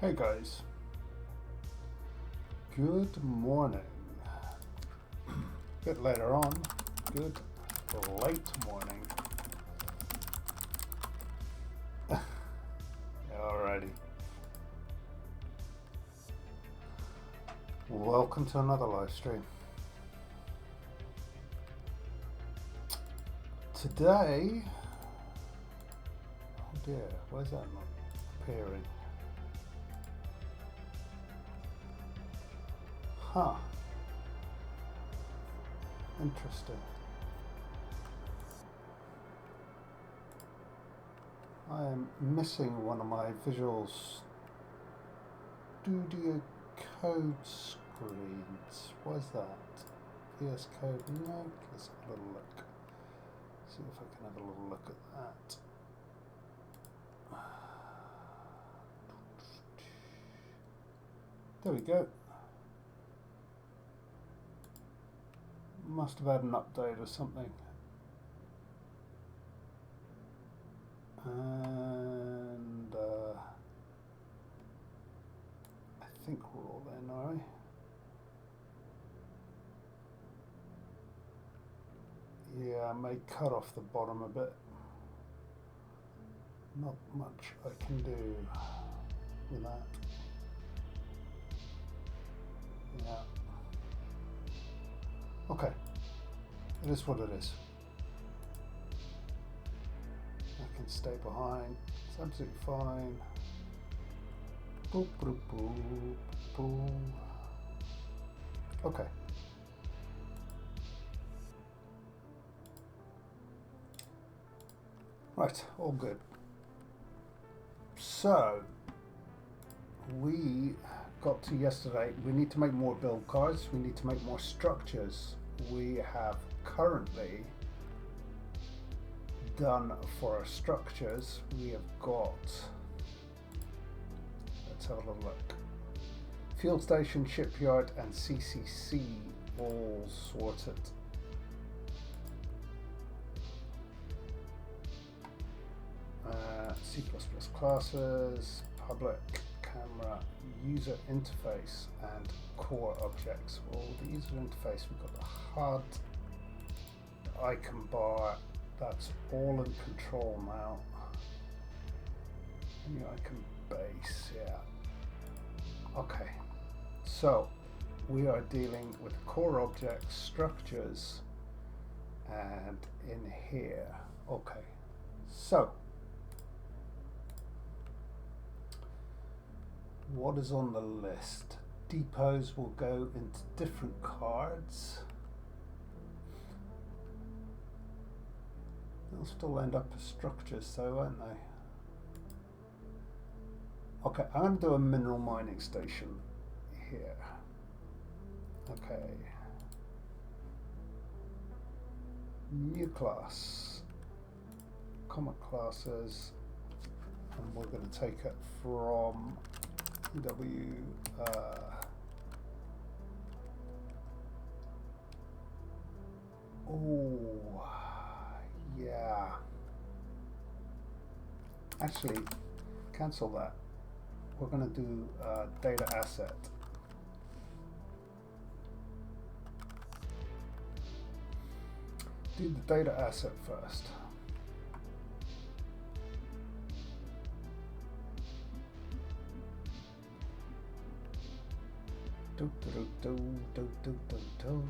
Hey guys, good morning. Bit later on, good late morning. Alrighty. Welcome to another live stream. Today, oh dear, why is that not appearing? Huh. Interesting. I am missing one of my Visual Studio Code screens. Why is that? VS Code? No. Let's have a little look. See if I can have a little look at that. There we go. Must have had an update or something. And I think we're all in, are we? Yeah, I may cut off the bottom a bit. Not much I can do with that. Yeah. Okay. It is what it is. I can stay behind. It's absolutely fine. Boop, boop, boop, boop. Okay. Right, all good. So, we got to yesterday. We need to make more build cards. We need to make more structures. We have currently done for our structures. We have got, let's have a little look. Field station, shipyard, and CCC all sorted. C++ classes, public, camera, user interface, and core objects. Well, the user interface, we've got the HUD, the icon bar, that's all in control now. And the icon base, yeah. Okay, so we are dealing with core objects, structures, and in here. Okay, so what is on the list? Depots will go into different cards. They'll still end up as structures though, won't they? Okay, I'm going to do a mineral mining station here. Okay. New class. Common classes. And we're going to take it from oh, yeah. Actually, cancel that. We're going to do data asset. Do the data asset first. Do, do, do, do, do, do, do.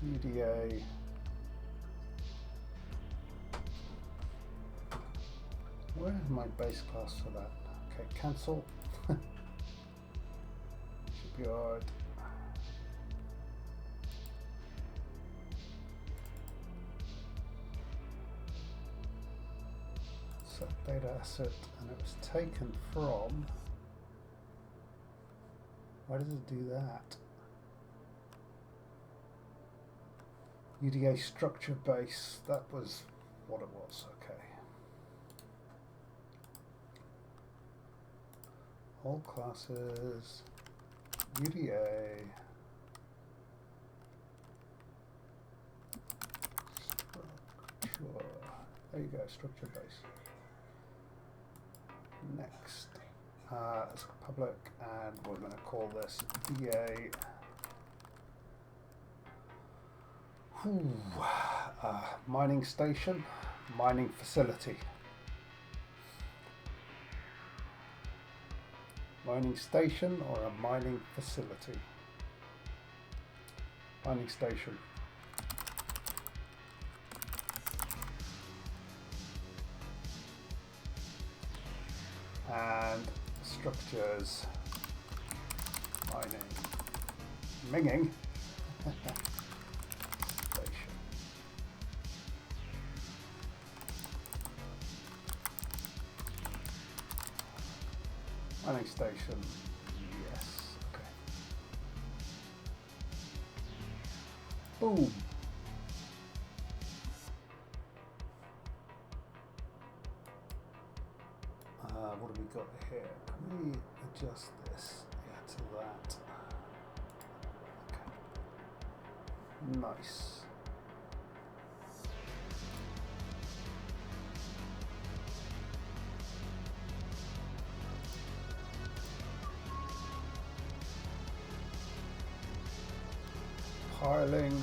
UDA. Where is my base class for that? Okay, cancel. Shipyard. So data asset, and it was taken from. Why does it do that? UDA structure base, that was what it was, okay. All classes, UDA, There you go, structure base. Next, it's public, and we're going to call this DA. Mining station, mining facility. Mining station or a mining facility? Mining station. And structures, mining, minging, station. Mining station, yes, okay. Boom. What have we got here? Can we adjust this? Yeah, to that. Okay. Nice. Piling.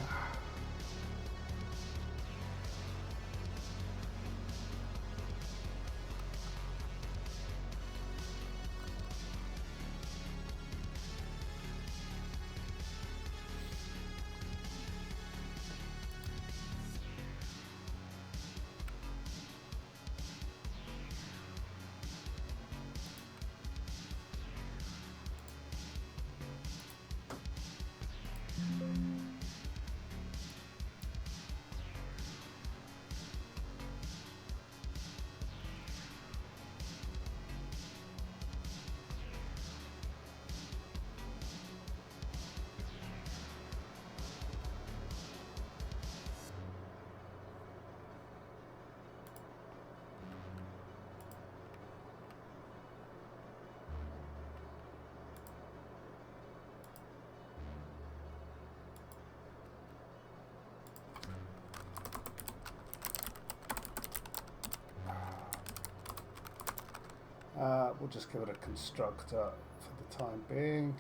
We'll just give it a constructor for the time being.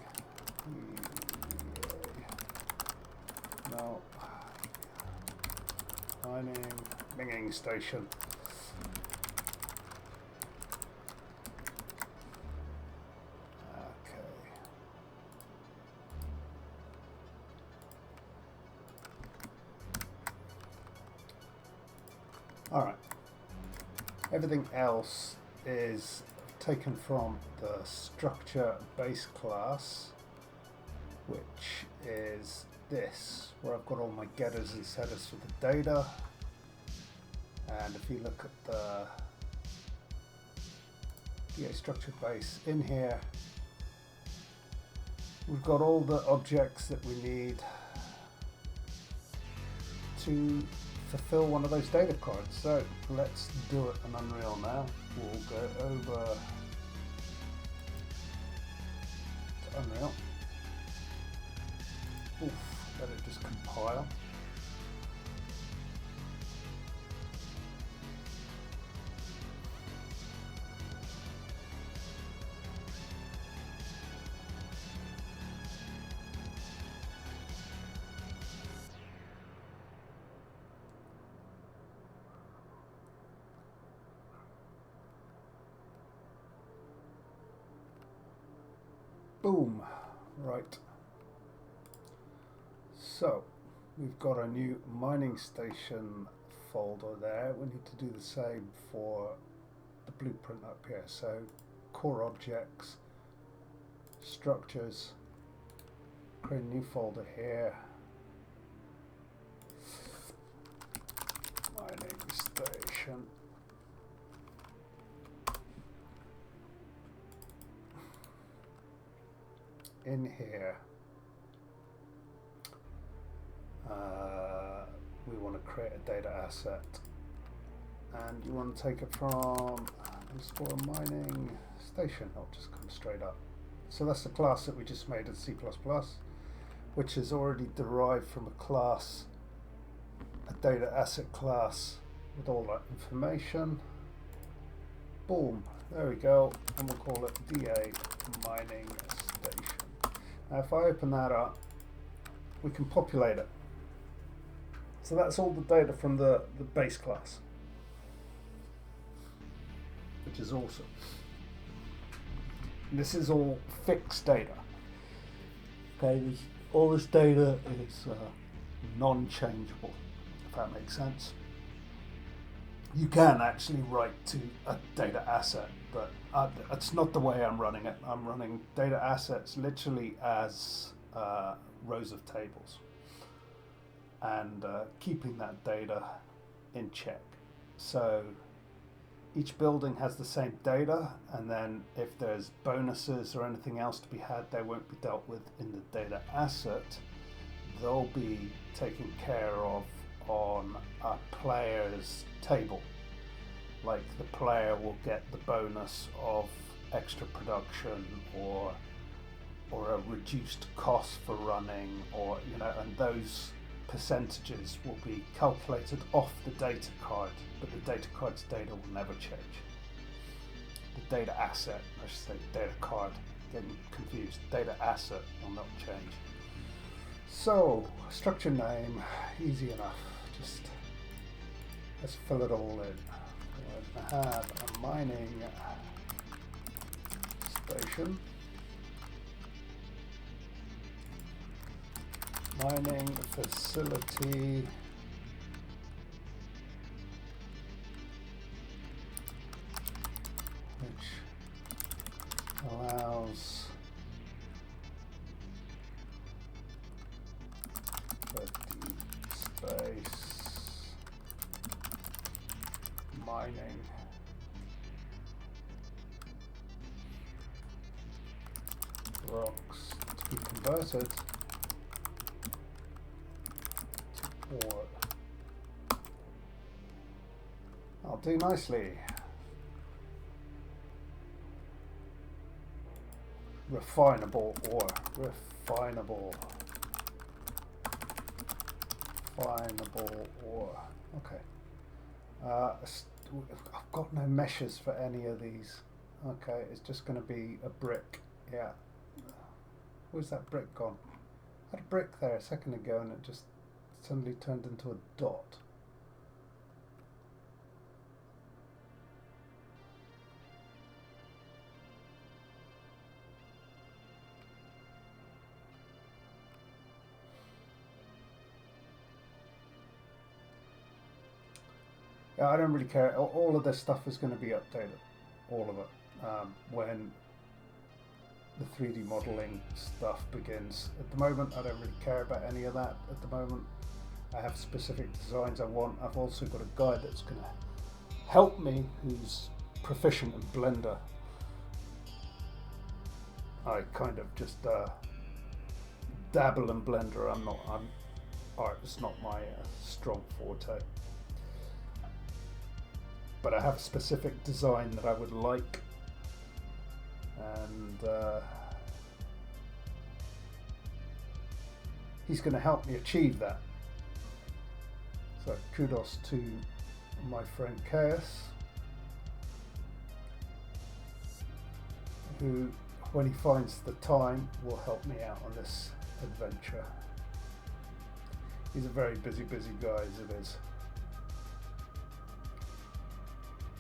No. Mining, minging station. Okay. All right. Everything else is taken from the structure base class, which is this, where I've got all my getters and setters for the data. And if you look at the DA structure base in here, we've got all the objects that we need to fulfill one of those data cards. So let's do it in Unreal now. We'll go over to Unreal. Oof, let it just compile. Boom, right. So we've got a new mining station folder there. We need to do the same for the blueprint up here. So core objects, structures, create a new folder here. Mining station. In here, we want to create a data asset, and you want to take it from underscore mining station. It'll just come straight up. So that's the class that we just made in C++, which is already derived from a class, a data asset class with all that information. Boom, there we go, and we'll call it DA mining station. Now if I open that up, we can populate it. So that's all the data from the base class, which is awesome. And this is all fixed data. Okay, all this data is non-changeable, if that makes sense. You can actually write to a data asset, but that's not the way I'm running it. I'm running data assets literally as rows of tables, and keeping that data in check. So each building has the same data, and then if there's bonuses or anything else to be had, they won't be dealt with in the data asset. They'll be taken care of on a player's table. Like the player will get the bonus of extra production or a reduced cost for running, or and those percentages will be calculated off the data card, but the data card's data will never change. The data asset, I should say, data card, getting confused, data asset will not change. So, structure name, easy enough, just let's fill it all in. We're going to have a mining station. Mining facility, which allows for deep space mining rocks to be converted to ore. I'll do nicely. Refinable ore. Refinable ore. Okay. I've got no meshes for any of these. Okay, it's just going to be a brick. Yeah. Where's that brick gone? I had a brick there a second ago and it just suddenly turned into a dot. Yeah, I don't really care. All of this stuff is going to be updated, all of it, when the 3D modeling stuff begins. At the moment, I don't really care about any of that. At the moment, I have specific designs I want. I've also got a guy that's going to help me, who's proficient in Blender. I kind of just dabble in Blender. Art is not my strong forte. But I have a specific design that I would like, and he's going to help me achieve that. So kudos to my friend Chaos, who, when he finds the time, will help me out on this adventure. He's a very busy guy as it is.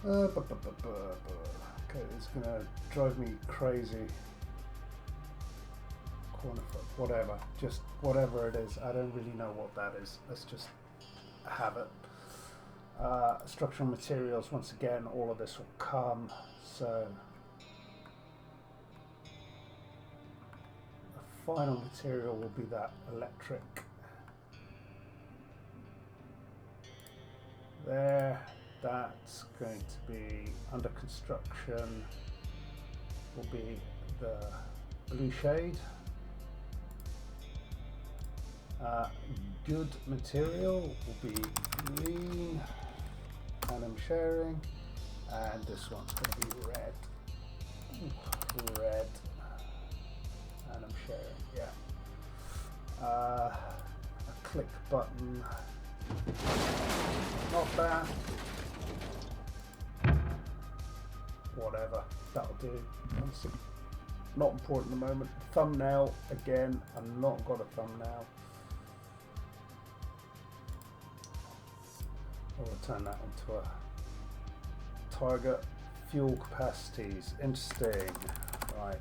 Okay, it's gonna drive me crazy. Corner foot, whatever, just whatever it is. I don't really know what that is. Let's just have it. Structural materials, once again, all of this will come. So the final material will be that electric. There. That's going to be under construction, will be the blue shade. Good material will be green, and I'm sharing, and this one's going to be red. Red, and I'm sharing, yeah. A click button, not bad. whatever, that'll do. Honestly, not important at the moment. Thumbnail, again, I've not got a thumbnail. I'll turn that into a target. Fuel capacities, interesting, right.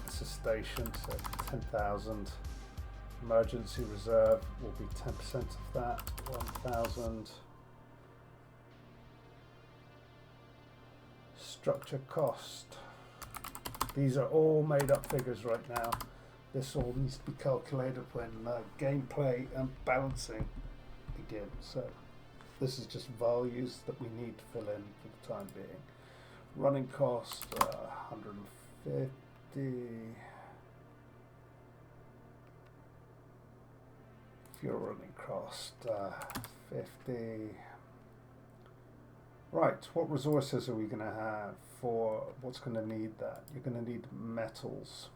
It's a station, so 10,000. Emergency reserve will be 10% of that, 1,000. Structure cost. These are all made up figures right now. This all needs to be calculated when gameplay and balancing begin. So this is just values that we need to fill in for the time being. Running cost 150. Fuel running cost 50. Right, what resources are we going to have for what's going to need that? You're going to need metals.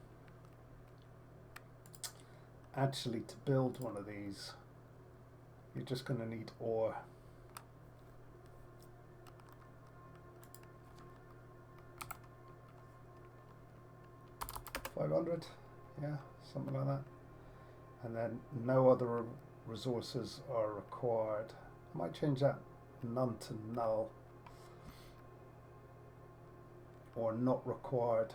Actually, to build one of these, you're just going to need ore. $500, yeah, something like that. And then no other resources are required. I might change that none to null, or not required.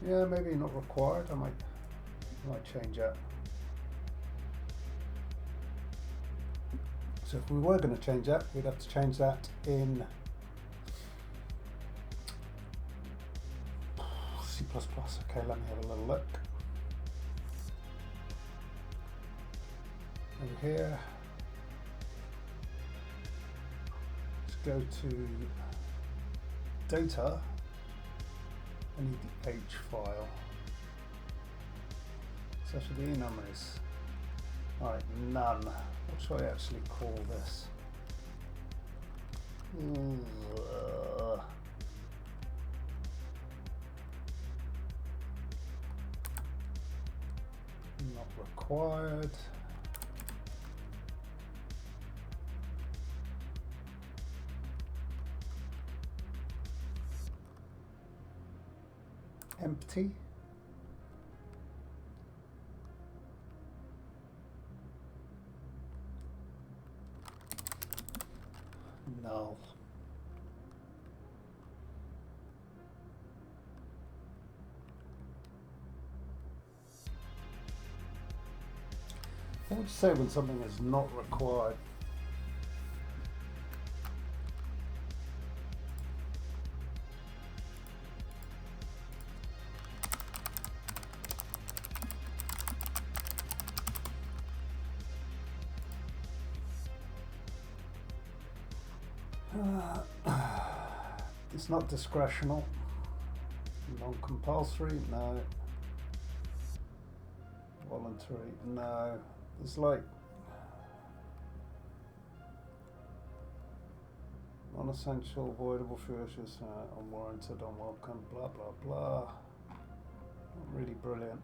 Yeah, maybe not required. I might change that. So if we were going to change that, we'd have to change that in C++. Okay, let me have a little look. Over here, let's go to data. I need the H file. So for the enumeraries. Alright, none. What should I actually call this? Not required. Empty. Null. What would you say when something is not required? It's not discretional, non-compulsory, no. Voluntary, no. It's like non-essential, avoidable, ferocious, unwarranted, unwelcome, blah blah blah. Not really brilliant.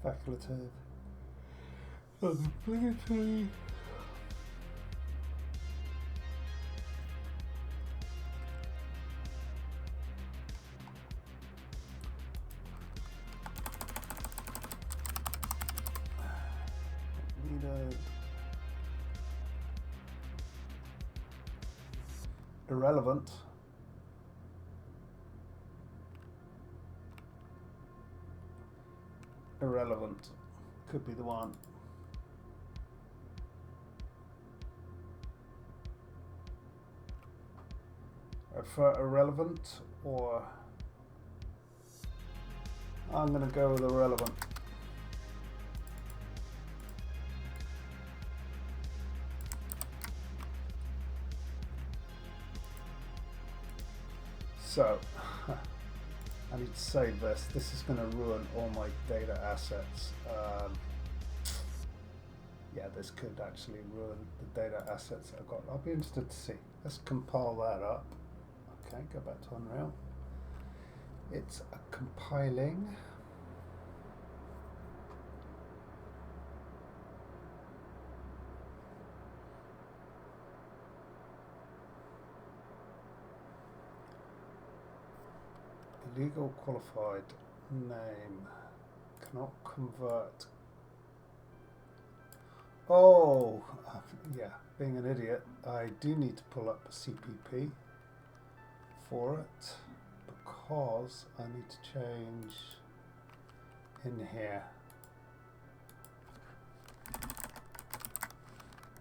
Facultative, obligatory. Irrelevant. Irrelevant could be the one. For irrelevant, or I'm going to go with irrelevant. So, I need to save this. This is going to ruin all my data assets. Yeah, this could actually ruin the data assets that I've got. I'll be interested to see. Let's compile that up. Okay, go back to Unreal. It's compiling. Illegal qualified name cannot convert. Oh, yeah, being an idiot, I do need to pull up a CPP for it because I need to change in here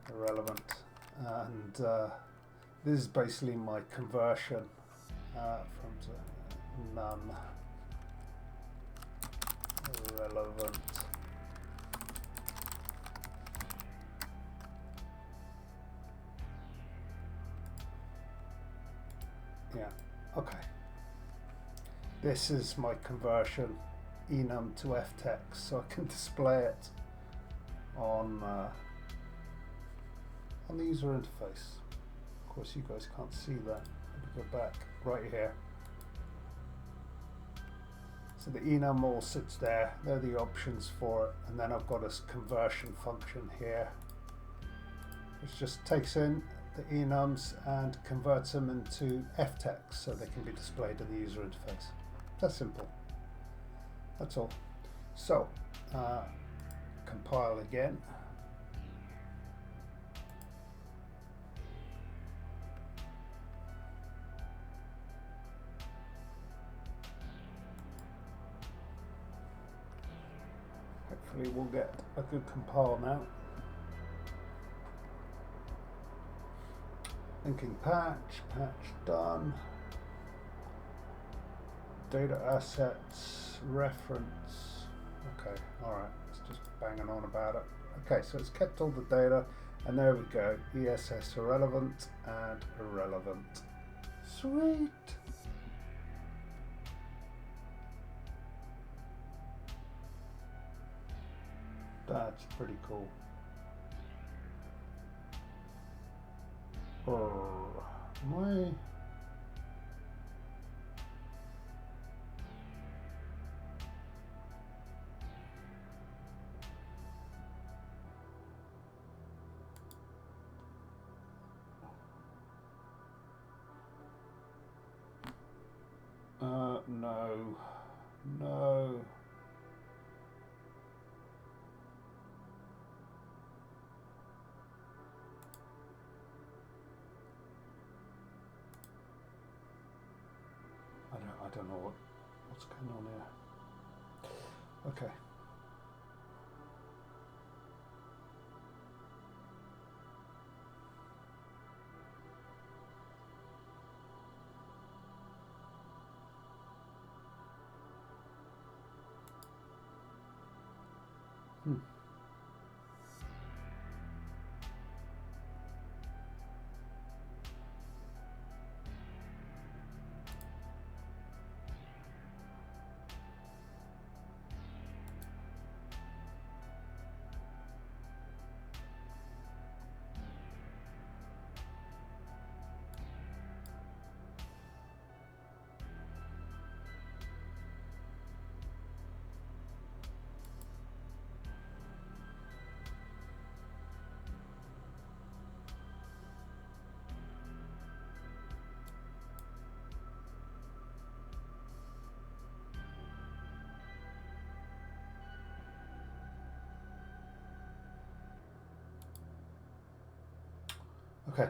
irrelevant, and this is basically my conversion from none relevant. Yeah, okay. This is my conversion enum to ftext, so I can display it on the user interface. Of course, you guys can't see that. Let me go back right here. So the enum all sits there. They're the options for it, and then I've got this conversion function here, which just takes in the enums and converts them into ftext so they can be displayed in the user interface. That's simple. That's all. So compile again. Hopefully we'll get a good compile now. Linking patch done. Data assets, reference. Okay, alright, it's just banging on about it. Okay, so it's kept all the data, and there we go. ESS irrelevant and irrelevant. Sweet! That's pretty cool. My no. I don't know what's going on here. Okay. Okay.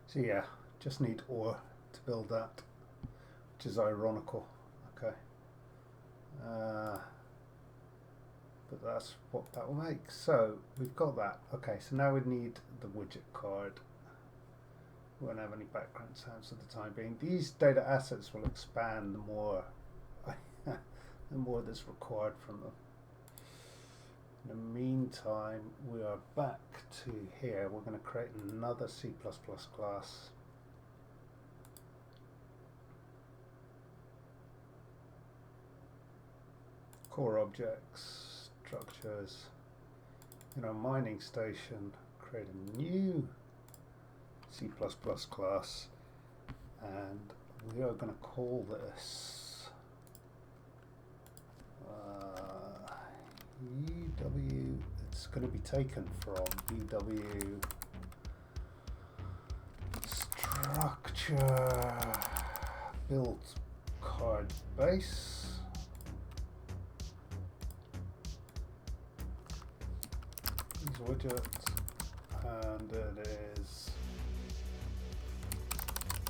So yeah, just need OR to build that, which is ironical. Okay. But that's what that will make. So we've got that. Okay, so now we need the widget card. We won't have any background sounds for the time being. These data assets will expand the more the more that's required from them. In the meantime, we are back to here. We're going to create another C++ class. Core objects, structures. In our mining station, create a new C++ class, and we are going to call this UW. It's going to be taken from UW structure build card base. Use widget, and it is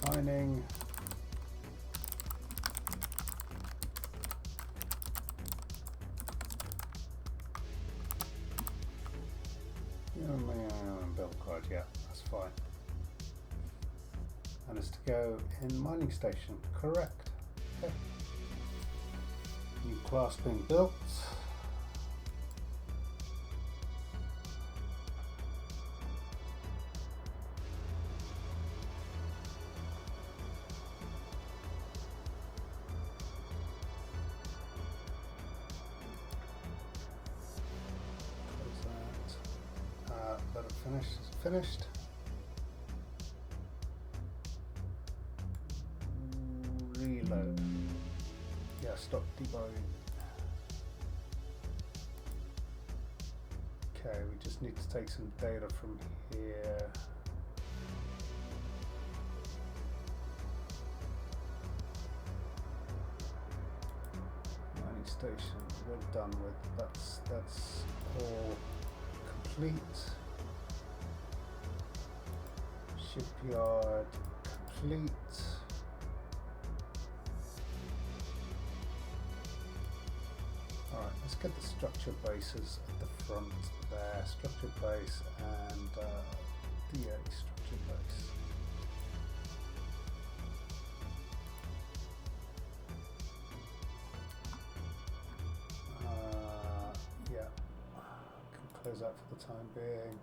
mining. Build card, yeah, that's fine. And it's to go in mining station, correct. Okay. New class being built. Let it finish. It's finished. Reload. Yeah, stop debugging. Okay, we just need to take some data from here. Mining station, we're done with. That's all complete. Shipyard complete. Alright, let's get the structure bases at the front there. Structure base and DA structure base. Yeah, I can close that for the time being.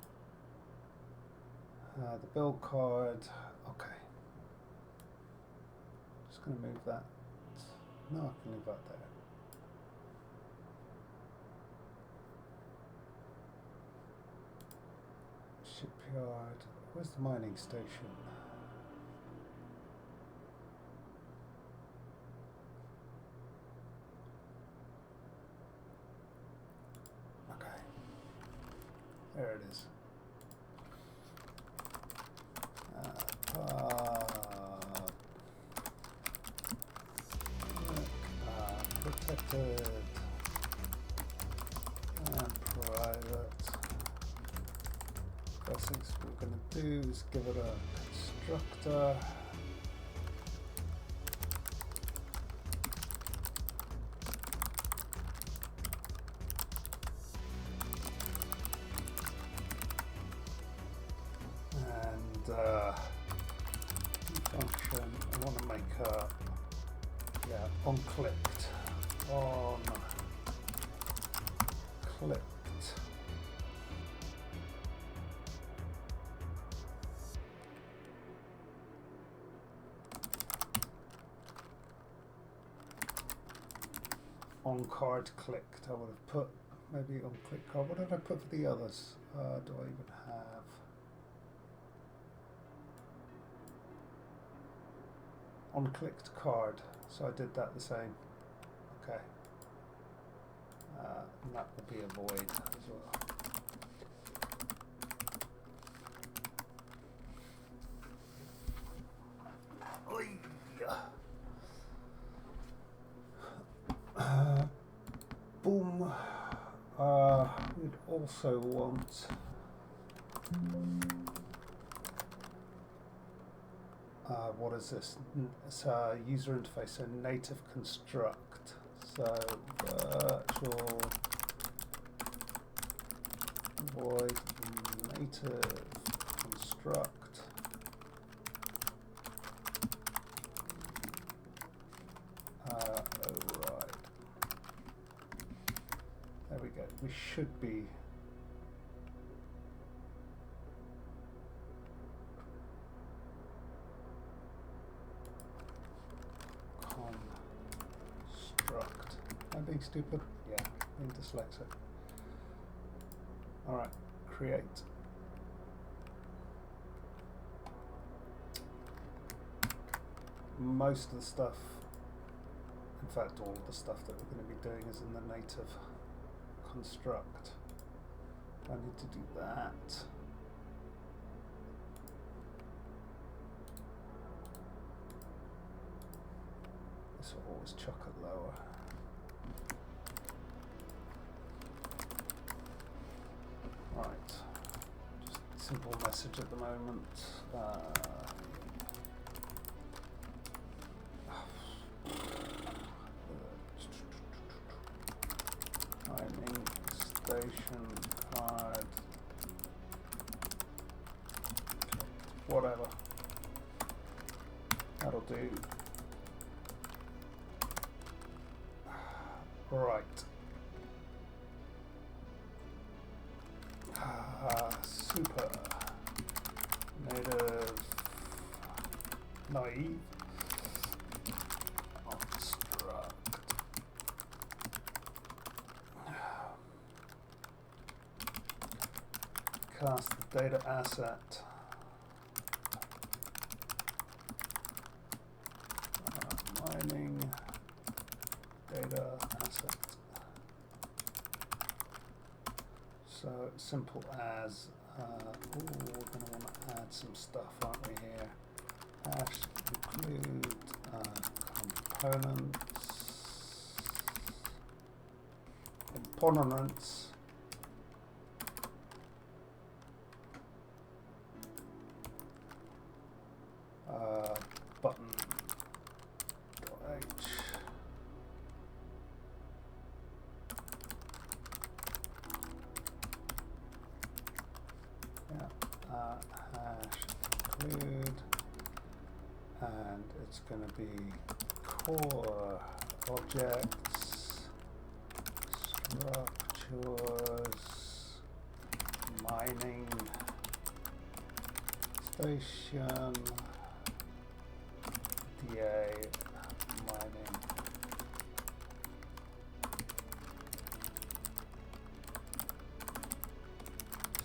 The build card, okay. Just going to move that. No, I can leave that there. Shipyard, where's the mining station? Okay. There it is. Protected and private. First things we're going to do is give it a constructor. And function, I want to make a on clicked. On clicked. On card clicked. I would have put maybe on click card. What did I put for the others? Do I even have? On clicked card. So I did that the same. Okay. And that will be a void as well. Boom. We'd also want what is this? It's a user interface, a native construct. So virtual void native construct. Override. There we go. We should be construct. Am I being stupid? Yeah, being dyslexic. Alright, create. most of the stuff, in fact all of the stuff that we're going to be doing is in the native construct. I need to do that. This will always chuck it lower. Right, just simple message at the moment. Timing station card, whatever. That'll do. Right. Super native naive construct. Cast the data asset. Mining data asset. So simple as, we're going to want to add some stuff, aren't we, here? Hash include components, button .h. Hash include, and it's going to be core objects, structures, mining station, DA mining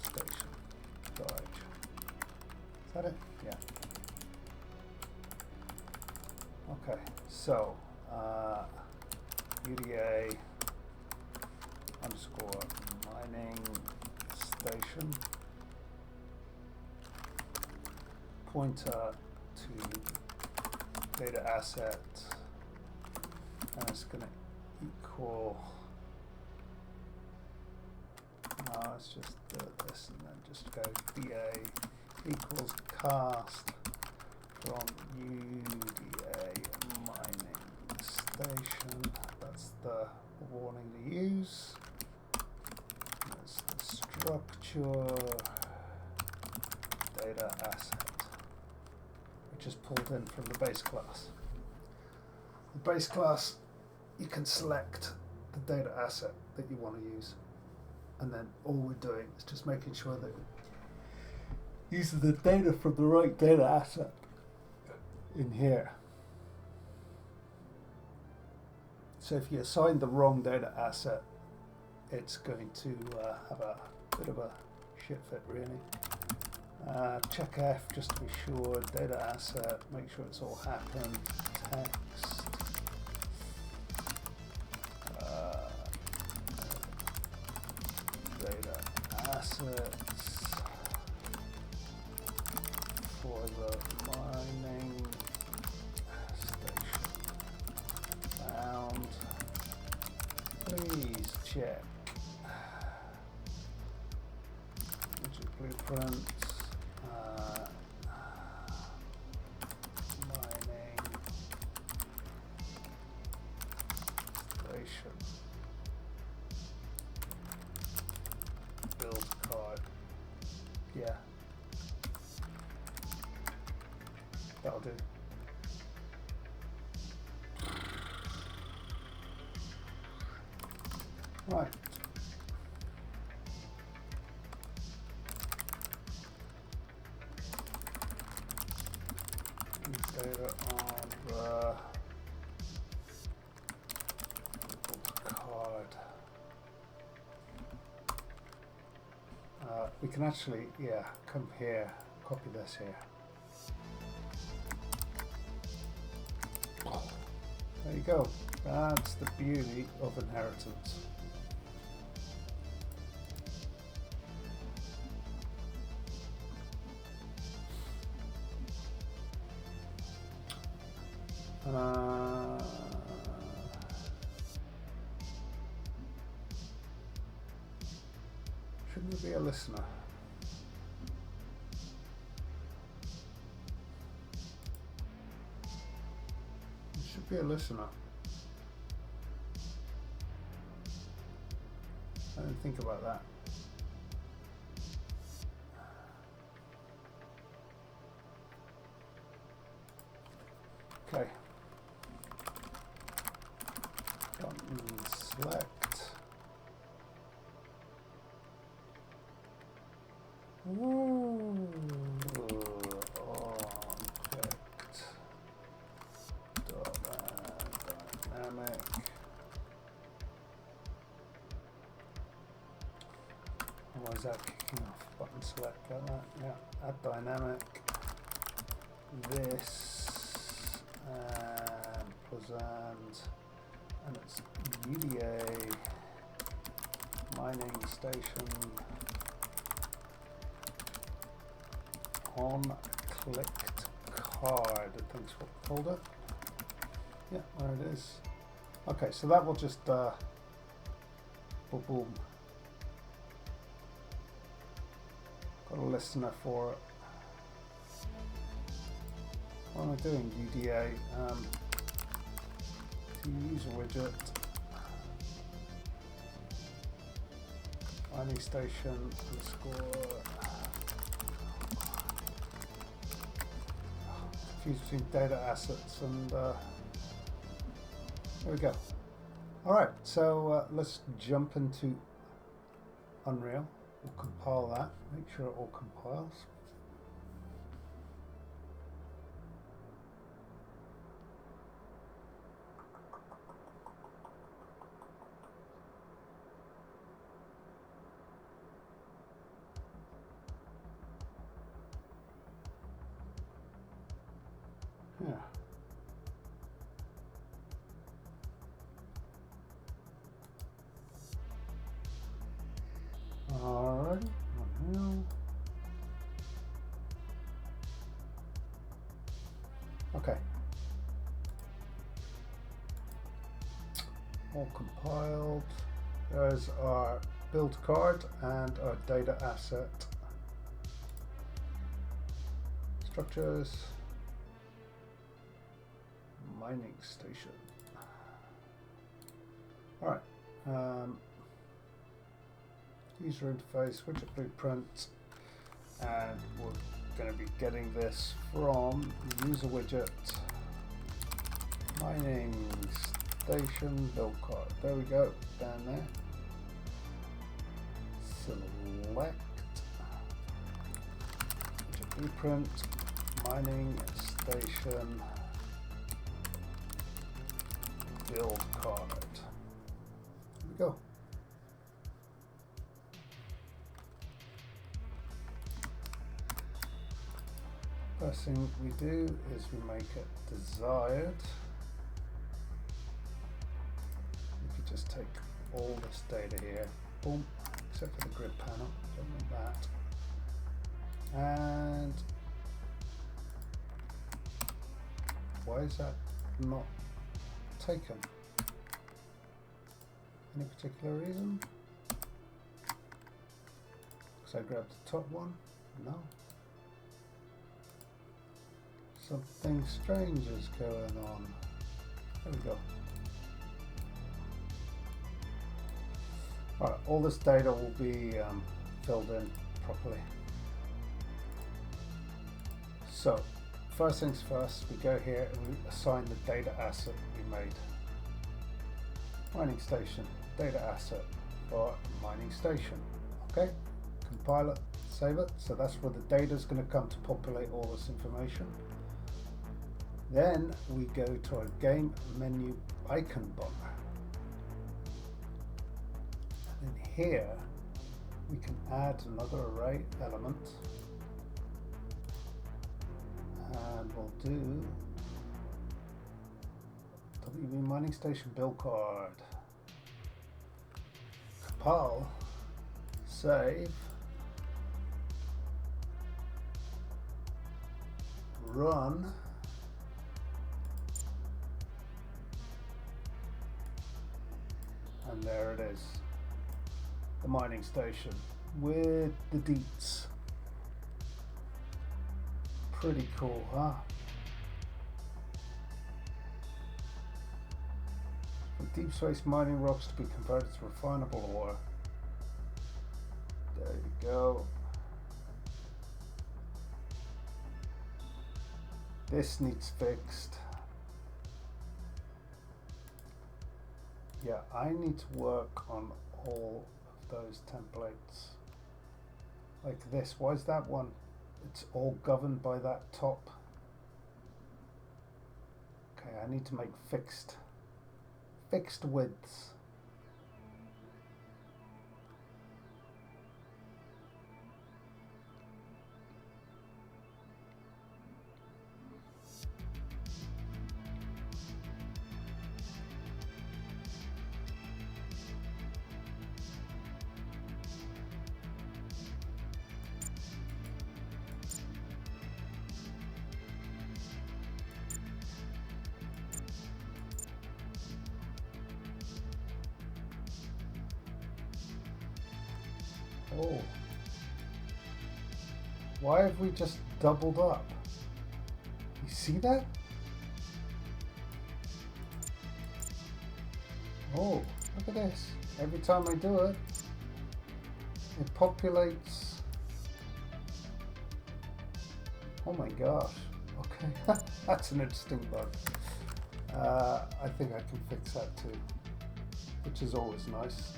station. Is that it? Yeah. Okay, so UDA underscore mining station, pointer to data asset, and it's going to equal, no, it's just this, and then just go DA equals cast from UDA mining station. That's the warning to use. That's the structure data asset, which is pulled in from the base class. The base class, you can select the data asset that you want to use, and then all we're doing is just making sure that using the data from the right data asset in here. So if you assign the wrong data asset, it's going to have a bit of a shit fit, really. Check F just to be sure. Data asset, make sure it's all happened. Text. Data assets for the mining station found. Please check widget blueprints. Mining station build card. Yeah, that'll do. Right. Data on the card. We can actually, yeah, come here, copy this here. There you go. That's the beauty of inheritance. Shouldn't there be a listener? There should be a listener. I didn't think about that. Okay. Button select. Ooh, object dynamic. Why is that kicking off? Button select, got that? Yeah, add dynamic. This and present, and it's UDA mining station on clicked card. I think's what we called it. Yeah, there it is. Okay, so that will just boom, boom. Got a listener for it. What am I doing? UDA to user widget, mining station underscore. Confused between data assets and there we go. All right, so let's jump into Unreal. We'll compile that. Make sure it all compiles. Yeah. Alright. Okay. All compiled. There's our build card and our data asset. Structures. Mining station. All right. User interface, widget blueprint, and we're going to be getting this from user widget mining station build card. There we go, down there. Select widget blueprint mining station build card. Here we go. First thing we do is we make it desired. We could just take all this data here, boom, except for the grid panel, don't want that. And why is that not taken? Any particular reason? Because I grabbed the top one? No. Something strange is going on. There we go. Alright, all this data will be filled in properly. So, first things first, we go here and we assign the data asset we made. Mining station, data asset for mining station. Okay, compile it, save it. So that's where the data is going to come to populate all this information. Then we go to our game menu icon bar. And here we can add another array element. And we'll do WB mining station bill card. Compile. Save. Run. And there it is. The mining station with the deets. Pretty cool, huh? For deep space mining rocks to be converted to refinable ore. There you go. This needs fixed. Yeah, I need to work on all of those templates. Like this. Why is that one? It's all governed by that top. Okay, I need to make fixed widths. Oh, why have we just doubled up? You see that? Oh, look at this. Every time I do it, it populates. Oh my gosh. Okay, that's an interesting bug. I think I can fix that too, which is always nice.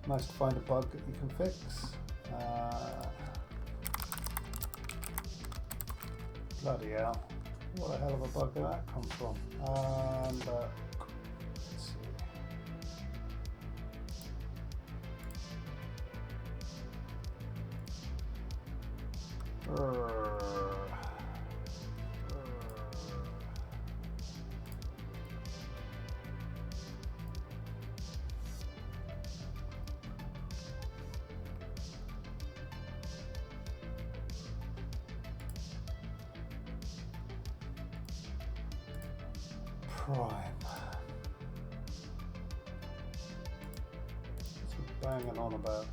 Nice to find a bug that you can fix. Bloody hell. What a hell of a bug did that come from? And let's see. Prime. What's he banging on about?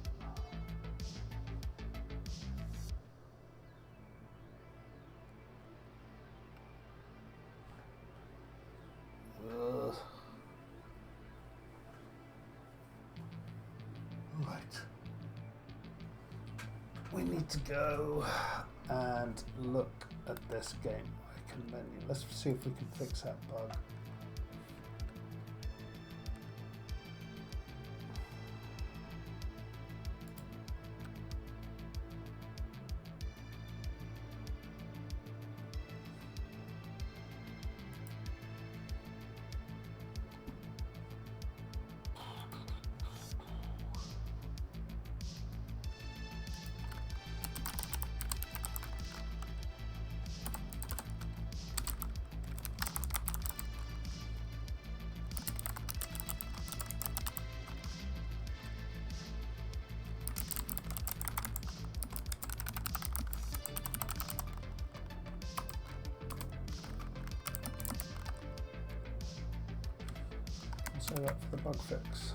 Right. We need to go and look at this game icon menu. Let's see if we can fix that bug. So that for the bug fix.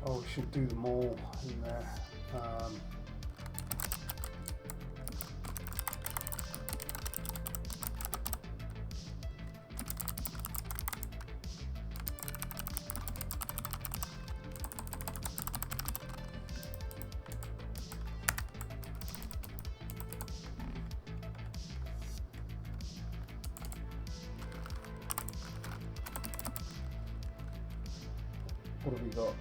Oh, we should do them all in there. What have we got?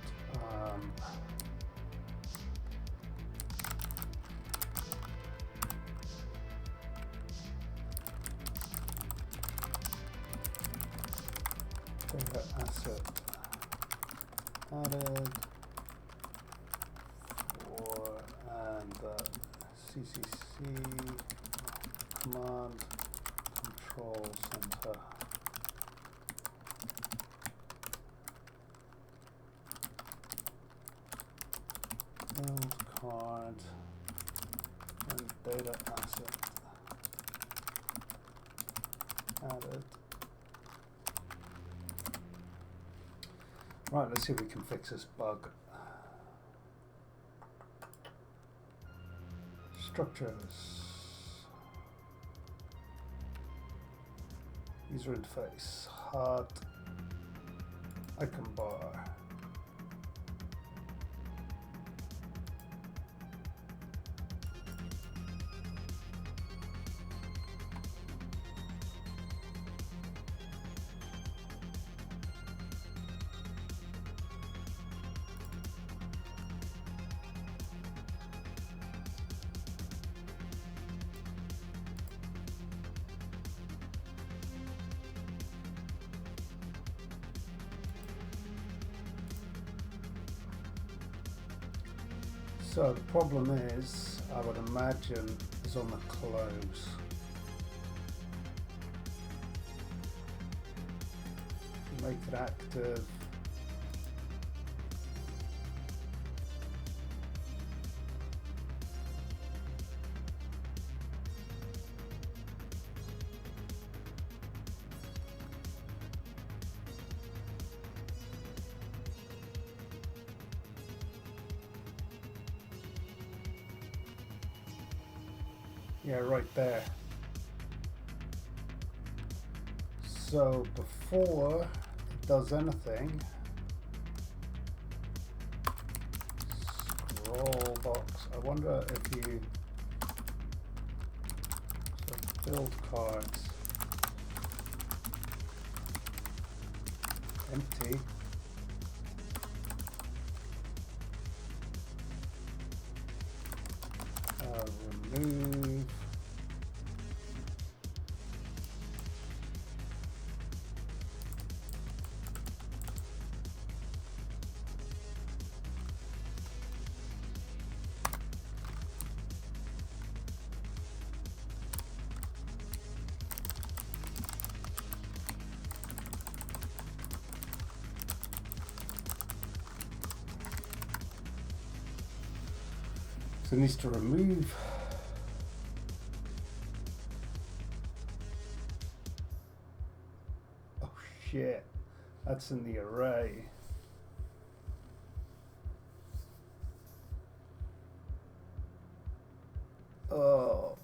Data asset added for and CCC command control center. Build card and data asset added. Right, let's see if we can fix this bug. Structures. User interface. Hard icon bar. So the problem is, I would imagine, is on the close. Make it active. Yeah, right there. So before it does anything, scroll box. I wonder if you build cards empty. Remove. So it needs to remove. Oh shit, that's in the array. Oh,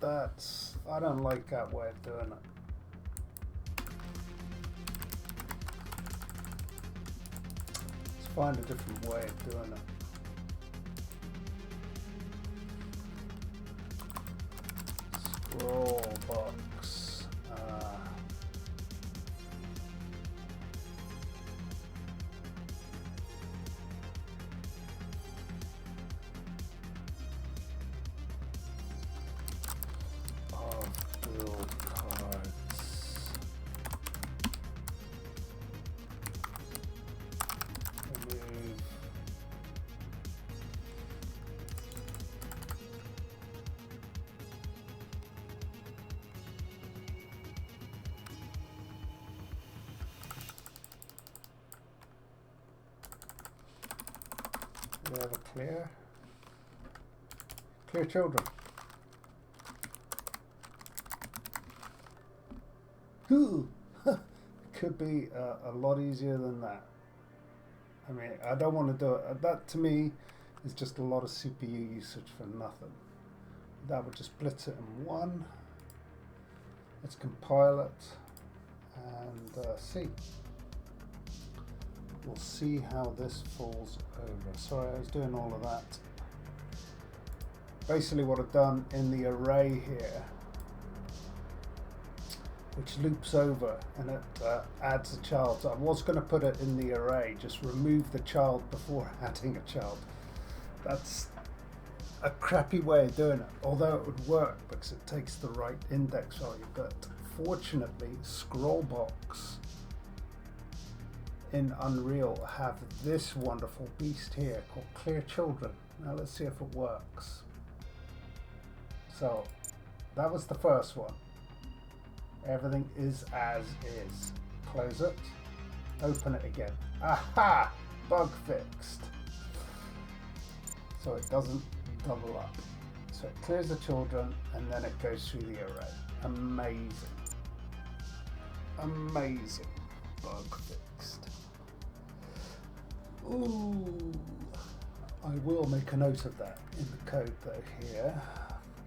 I don't like that way of doing it. Let's find a different way of doing it. Scroll box. Build cards. Remove. We have a clear children. Ooh, it could be a lot easier than that. I mean, I don't want to do it. That to me is just a lot of CPU usage for nothing. That would just blitz it in one. Let's compile it and see. We'll see how this falls over. Sorry, I was doing all of that. Basically what I've done in the array here, which loops over and it adds a child. So I was going to put it in the array, just remove the child before adding a child. That's a crappy way of doing it, although it would work because it takes the right index value. But fortunately, Scrollbox in Unreal have this wonderful beast here called Clear Children. Now let's see if it works. So that was the first one. Everything is as is. Close it, open it again. Aha! Bug fixed. So it doesn't double up. So it clears the children and then it goes through the array. Amazing. Amazing. Bug fixed. Ooh. I will make a note of that in the code though here.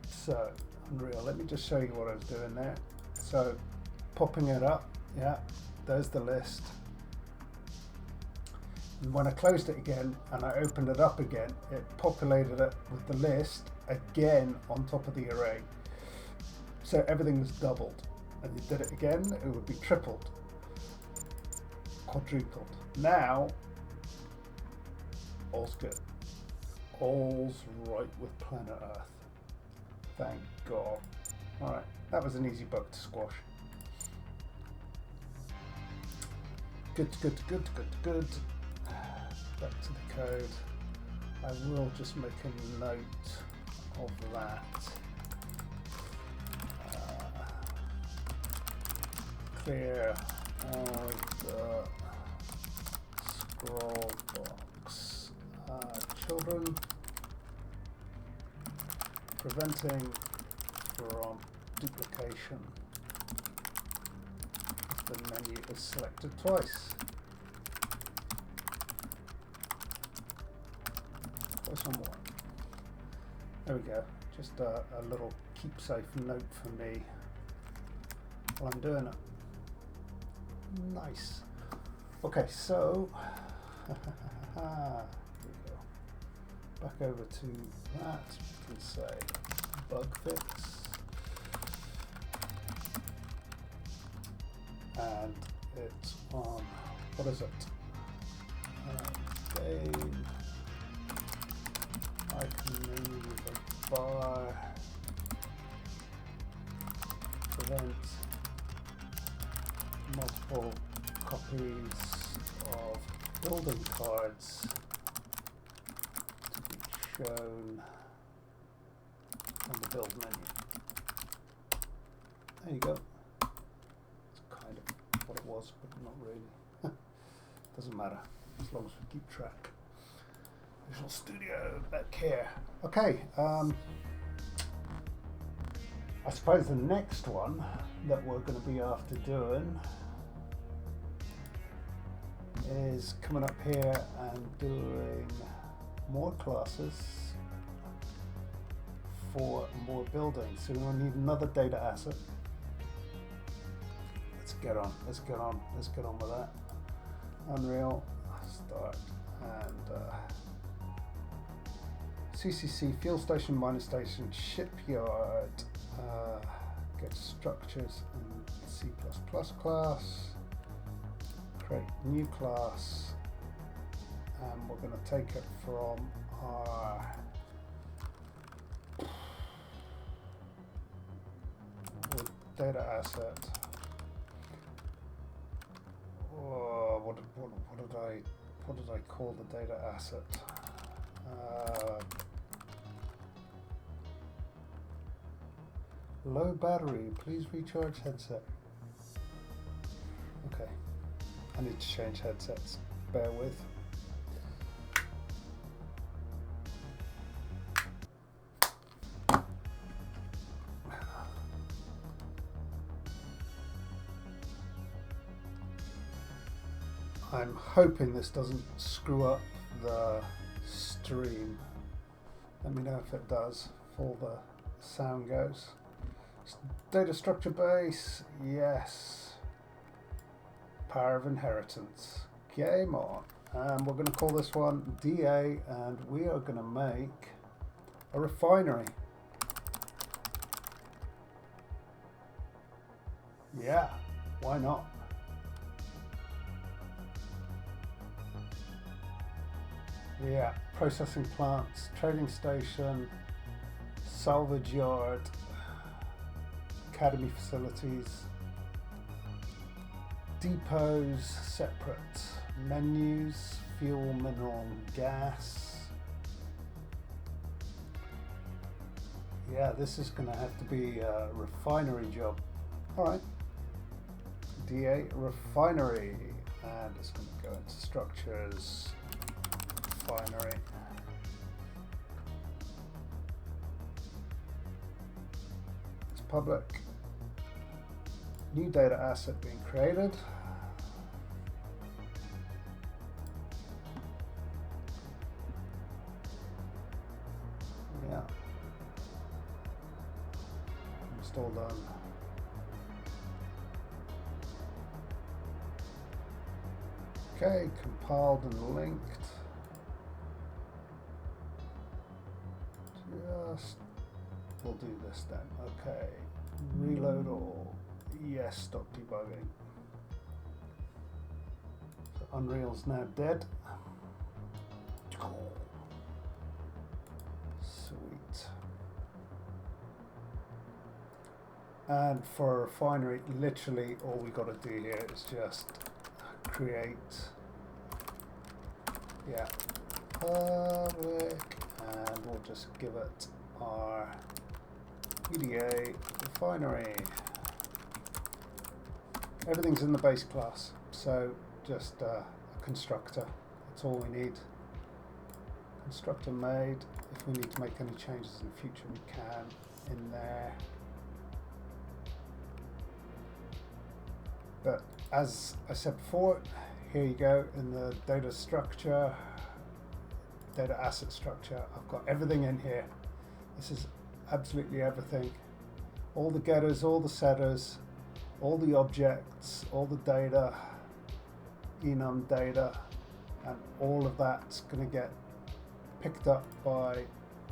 So, Unreal, let me just show you what I was doing there. So, popping it up, yeah, there's the list. And when I closed it again and I opened it up again, it populated it with the list again on top of the array. So everything was doubled. And you did it again, it would be tripled, quadrupled. Now, all's good. All's right with planet Earth. Thank God. Alright, that was an easy bug to squash. Good. Back to the code. I will just make a note of that. Clear all the scroll box. Children, preventing from duplication if the menu is selected twice. Twice or more. There we go. Just a little keepsafe note for me while I'm doing it. Nice. Okay, so here we go. Back over to that. We can say bug fix, and it's on. What is it? Game. I can move a bar. Prevent multiple copies of building cards to be shown on the build menu. There you go. It's kind of what it was, but not really. Doesn't matter, as long as we keep track. Visual Studio, that care. Okay, I suppose the next one that we're going to be after doing is coming up here and doing more classes for more buildings. So we'll need another data asset. Let's get on with that. Unreal, start, and CCC, fuel station, miner station, shipyard, get structures in C++ class, create new class, and we're going to take it from our data asset. Oh, what did I call the data asset? Low battery, please recharge headset. Okay, I need to change headsets, bear with. I'm hoping this doesn't screw up the stream. Let me know if it does, if all the sound goes. Data structure base, yes. Power of inheritance, game on. And we're going to call this one DA, and we are going to make a refinery. Yeah, why not? Yeah, processing plants, trading station, salvage yard, academy facilities, depots, separate menus, fuel, mineral, gas. Yeah, this is going to have to be a refinery job. All right. DA refinery. And it's going to go into structures, refinery. It's public. New data asset being created. Yeah. Install done. Okay, compiled and linked. We'll do this then. Okay, reload all. Yes, stop debugging. So Unreal's now dead. Sweet. And for refinery, literally all we got to do here is just create, yeah, public, and we'll just give it our EDA refinery. Everything's in the base class, so just a constructor. That's all we need. Constructor made. If we need to make any changes in the future, we can in there. But as I said before, here you go in the data structure, data asset structure. I've got everything in here. This is absolutely everything. All the getters, all the setters, all the objects, all the data, enum data, and all of that's going to get picked up by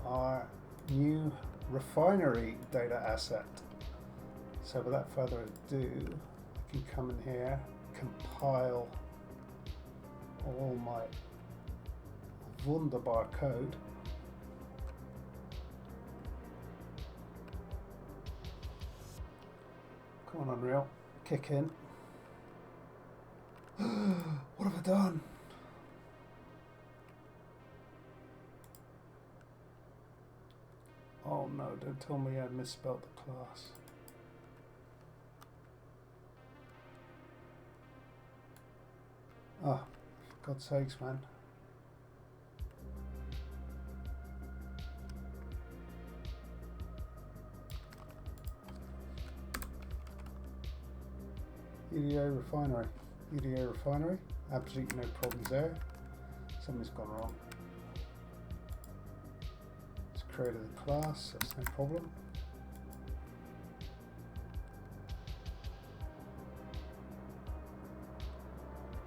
our new refinery data asset. So without further ado, I can come in here, compile all my wunderbar code. Come on, Unreal, kick in. What have I done? Oh no, don't tell me I misspelled the class. Oh, for God's sakes, man. EDA refinery. EDA refinery. Absolutely no problems there. Something's gone wrong. It's created a class, that's no problem.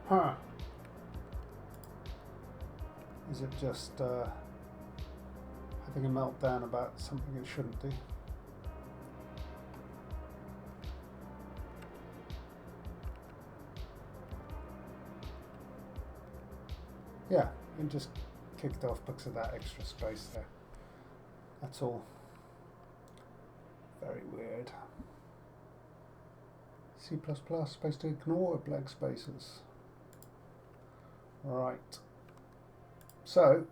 Huh. Is it just having a meltdown about something it shouldn't do? Yeah, it just kicked off because of that extra space there. That's all. Very weird. C++ supposed to ignore blank spaces. Right. So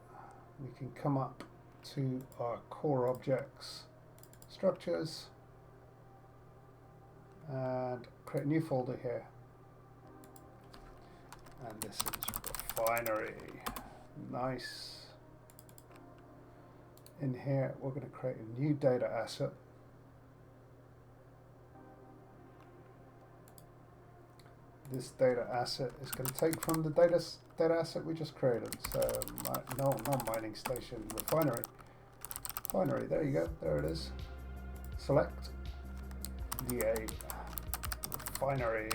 we can come up to our core objects, structures, and create a new folder here. And this is refinery. Nice. In here, we're going to create a new data asset. This data asset is going to take from the data asset we just created. So, non-mining station, refinery. Refinery, there you go, there it is. Select DA refinery.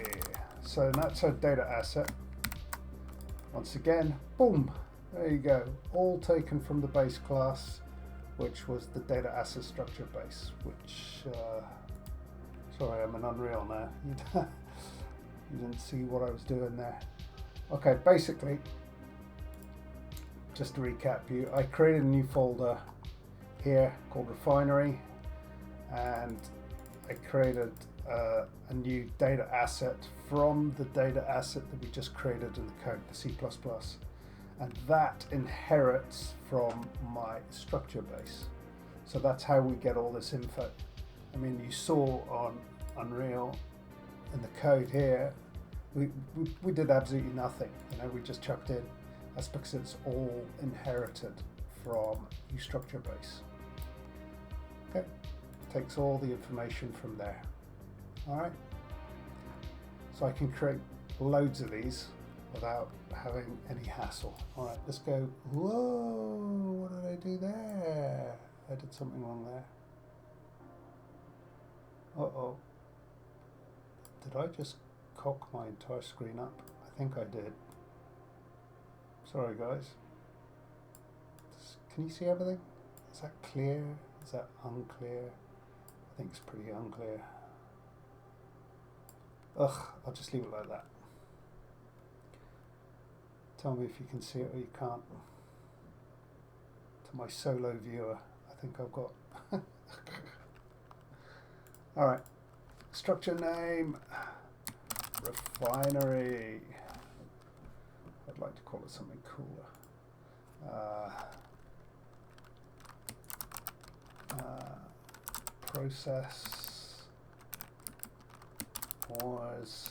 So that's our data asset. Once again, boom, there you go. All taken from the base class, which was the data asset structure base, which, sorry, I'm in Unreal now. You didn't see what I was doing there. Okay, basically, just to recap you, I created a new folder here called Refinery, and I created a new data asset from the data asset that we just created in the code, the C++, and that inherits from my structure base. So that's how we get all this info. I mean, you saw on Unreal in the code here, we did absolutely nothing. You know, we just chucked in. That's because it's all inherited from UStructure base. Okay, takes all the information from there. All right, so I can create loads of these without having any hassle. All right, let's go. Whoa, what did I do there? I did something wrong there. Uh-oh. Did I just cock my entire screen up? I think I did. Sorry, guys. Can you see everything? Is that clear? Is that unclear? I think it's pretty unclear. Ugh, I'll just leave it like that. Tell me if you can see it or you can't. To my solo viewer, I think I've got... Alright, structure name, refinery. I'd like to call it something cooler. Process ores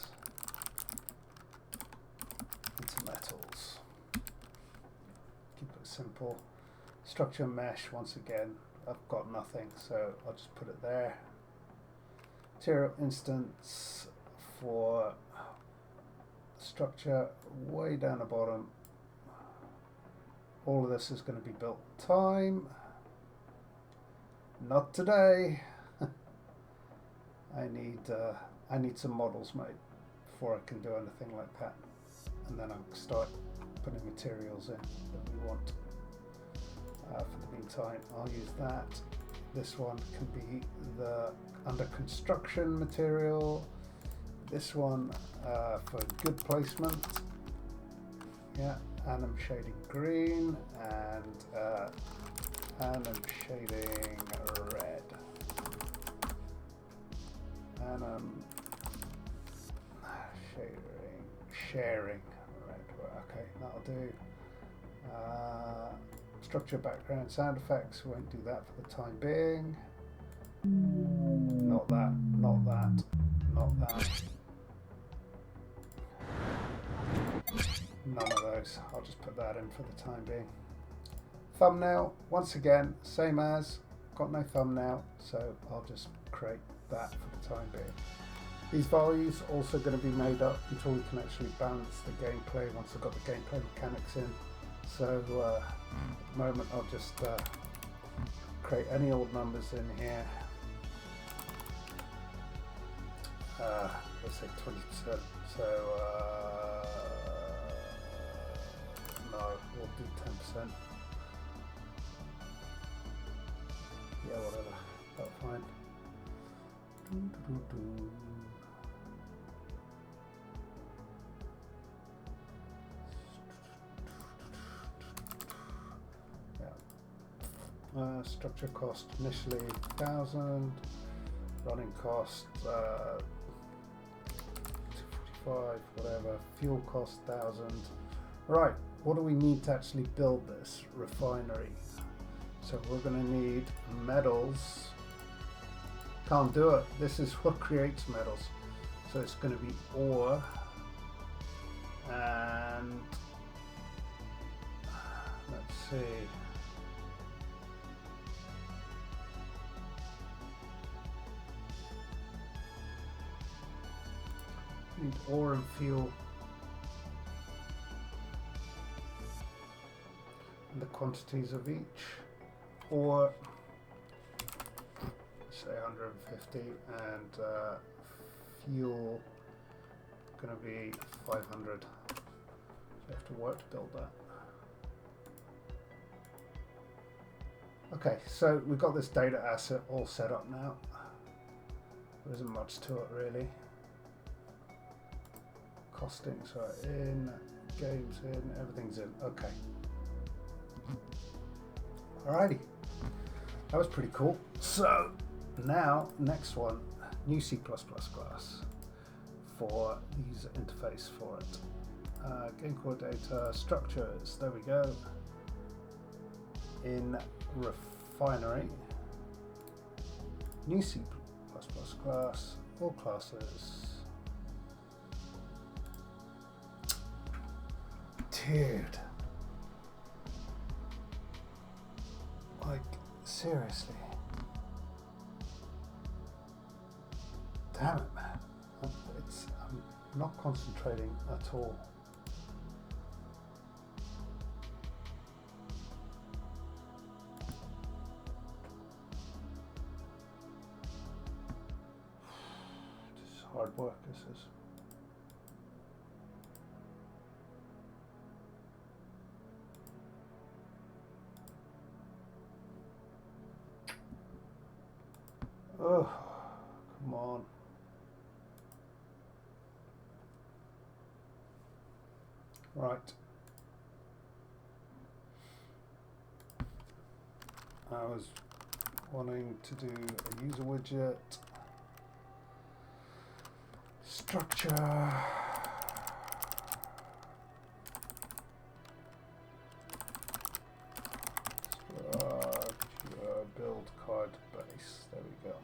into metals. Keep it simple. Structure mesh, once again, I've got nothing, so I'll just put it there. Material instance for structure way down the bottom. All of this is going to be built time. Not today. I need some models made before I can do anything like that, and then I'll start putting materials in that we want. For the meantime, I'll use that. This one can be the under construction material. This one for good placement. Yeah, and I'm shading green and I'm shading red. And I'm sharing red. Okay, that'll do. Structure, background, sound effects. We won't do that for the time being. Not that, not that, not that. None of those. I'll just put that in for the time being. Thumbnail, once again, same as, got no thumbnail, so I'll just create that for the time being. These values are also going to be made up until we can actually balance the gameplay once I've got the gameplay mechanics in. So at the moment I'll just create any old numbers in here. Let's say 20%. So no, we'll do 10%. Yeah, whatever. That's fine. Yeah. Structure cost initially 1,000. Running cost 245, whatever. Fuel cost 1,000. Right. What do we need to actually build this refinery? So we're going to need metals. Can't do it. This is what creates metals. So it's going to be ore and let's see. Need ore and fuel. And the quantities of each. Ore, say 150, and fuel going to be 500. So you have to work to build that. Okay, so we've got this data asset all set up now. There isn't much to it really. Costings are in, games in, everything's in. Okay. Alrighty. That was pretty cool. So now, next one, new C++ class for the user interface for it. Game core data, structures, there we go. In refinery, New C++ class, all classes. Dude. Like, seriously. Damn it, man. I'm not concentrating at all. This is hard work, this is. Oh, come on. Right. I was wanting to do a user widget, structure, build card base. There we go.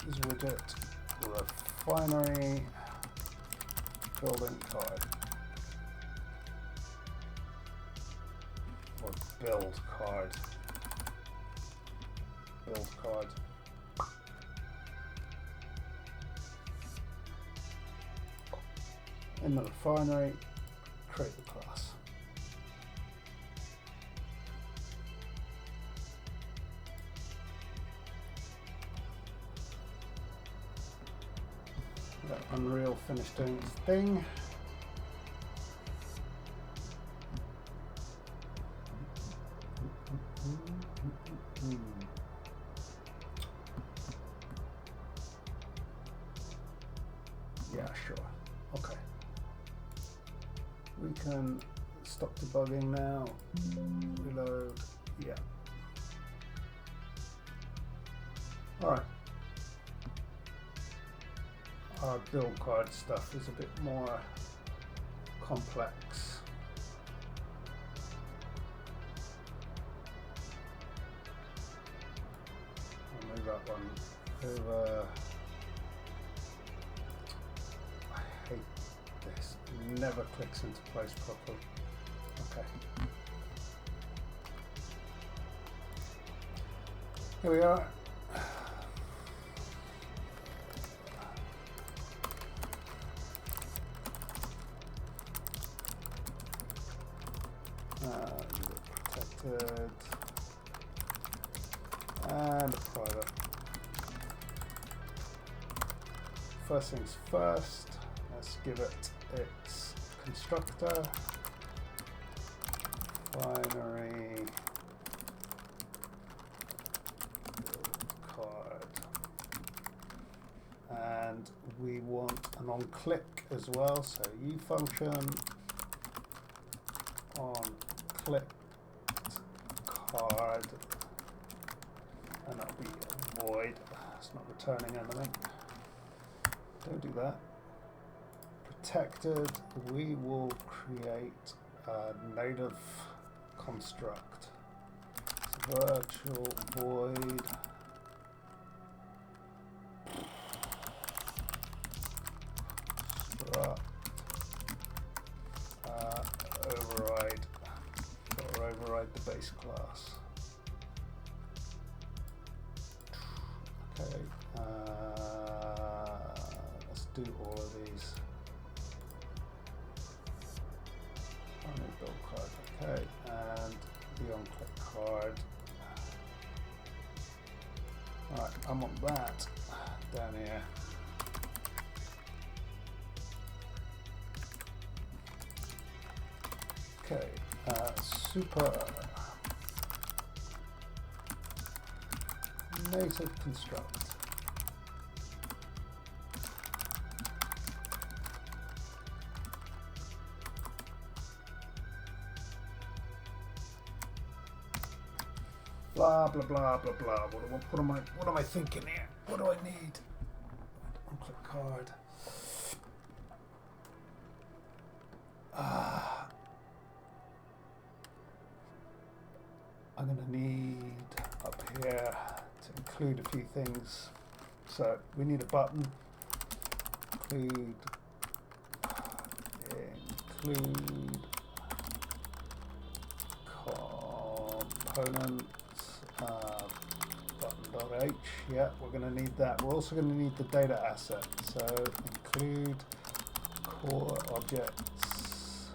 User widget, refinery, building card. Or build card. Build card. In the refinery, create the class. Let Unreal finish doing its thing. Yeah, sure. Okay. We can stop debugging now. Reload. Yeah. All right. Our build card stuff is a bit more complex. I'll move that one over. I hate this. It never clicks into place properly. Okay. Here we are. Protected and private. First things first, let's give it its constructor, binary build card, and we want an on click as well, so U function on click card, and that'll be a void. It's not returning anything. Don't do that. Protected, we will create a native construct. So virtual void struct override, or override the base class. Okay, let's do all of these. Only build card, okay, and the on-click card. Alright, I want that down here. Okay, super native construct. Blah blah blah blah blah. What am I thinking here? What do I need? On-click card. include a few things. So we need a button. Include components button.h. Yeah, we're going to need that. We're also going to need the data asset. So include core objects,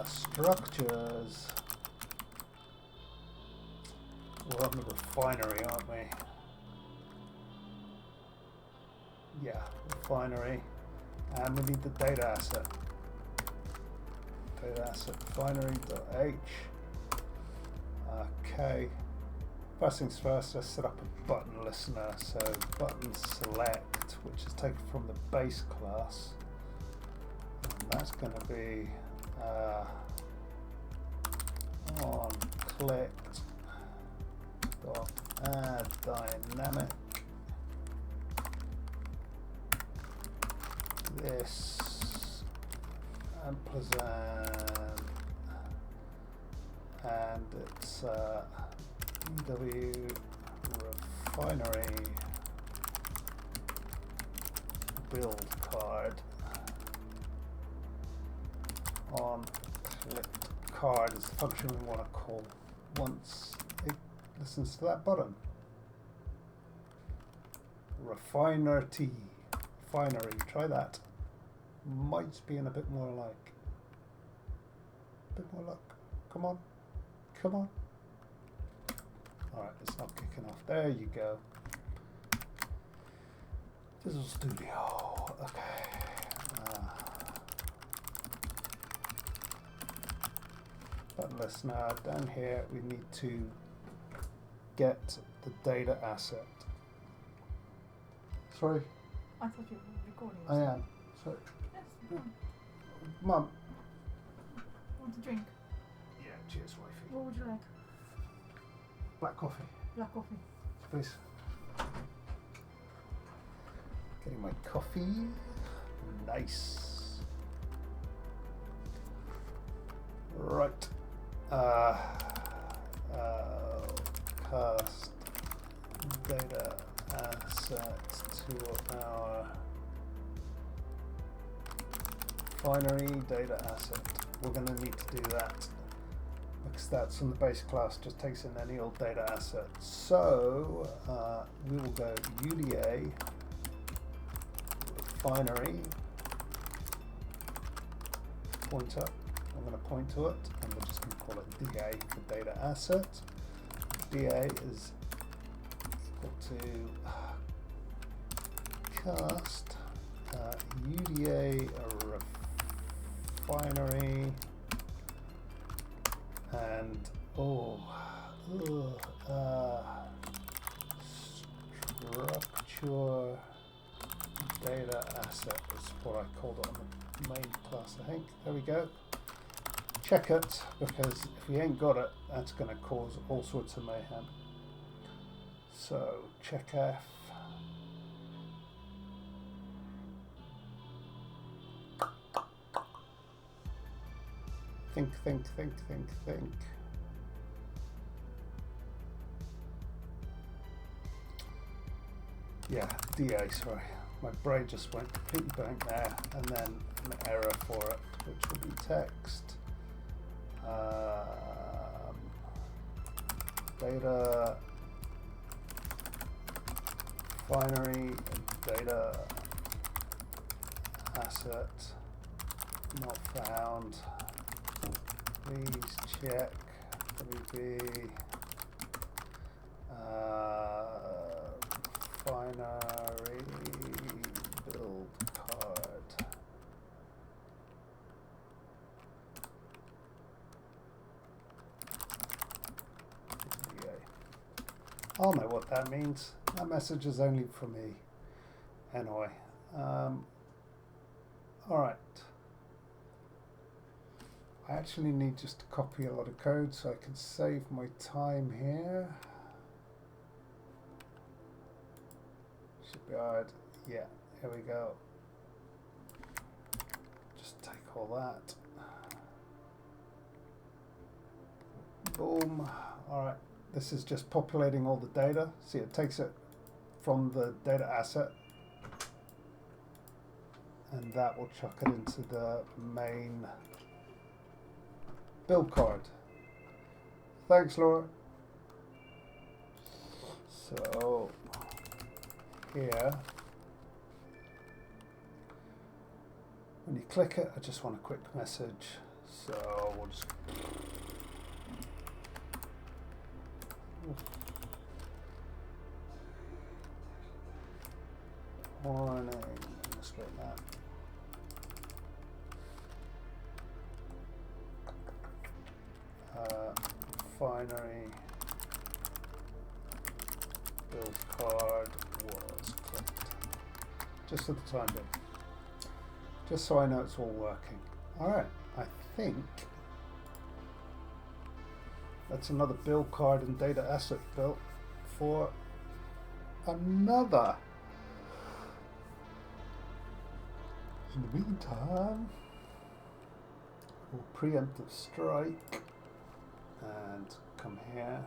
structures. We're on the refinery, aren't we? Yeah, refinery. And we need the data asset. Data asset refinery.h. Okay. First things first, let's set up a button listener. So button select, which is taken from the base class. And that's going to be on clicked dot add dynamic. This ampersand, and it's EW refinery build card on clicked card is the function we want to call once it listens to that button. Refinery, try that. Might be in a bit more like. A bit more luck. Come on. Come on. Alright, it's not kicking off. There you go. Visual Studio. Okay. Button listener. Down here we need to get the data asset. Sorry? I thought you were recording. I am. Sorry. Yes. Yeah. Mum. Want a drink? Yeah, cheers, wifey. What would you like? Black coffee, Black coffee. please. Getting my coffee. Nice. Right. Cast data asset to our refinery data asset. We're going to need to do that because that's in the base class, just takes in any old data asset. So we will go UDA refinery pointer. I'm going to point to it and we're just going to call it DA for data asset. DA is equal to cast UDA refinery and structure data asset is what I called it on the main class, I think. There we go. Check it, because if we ain't got it, that's going to cause all sorts of mayhem. So check F. Think. Yeah, DA, sorry. My brain just went completely blank there, and then an error for it, which will be text. Data refinery data asset not found. Please check WB refinery build card. I'll know what that means. That message is only for me. Anyway. Alright. I actually need just to copy a lot of code so I can save my time here. Should be alright. Yeah, here we go. Just take all that. Boom. Alright. This is just populating all the data. See, it takes it from the data asset, and that will chuck it into the main build card. Thanks, Laura. So here, when you click it, I just want a quick message. So we'll just warning, illustrate that. Refinery build card was clicked. Just at the time being. Just so I know it's all working. Alright, I think that's another build card and data asset built for another. In the meantime, we'll preemptive strike and come here.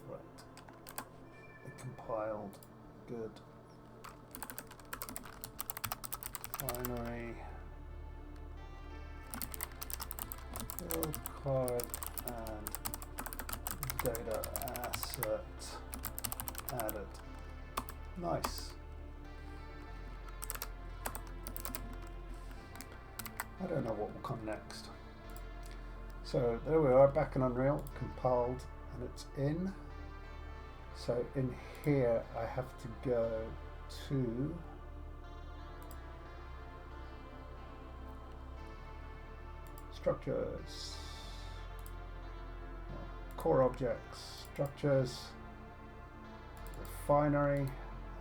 Right. It compiled. Good. Binary. Build card and data asset added. Nice. I don't know what will come next. So there we are, back in Unreal, compiled, and it's in. So in here I have to go to structures, core objects, structures, refinery,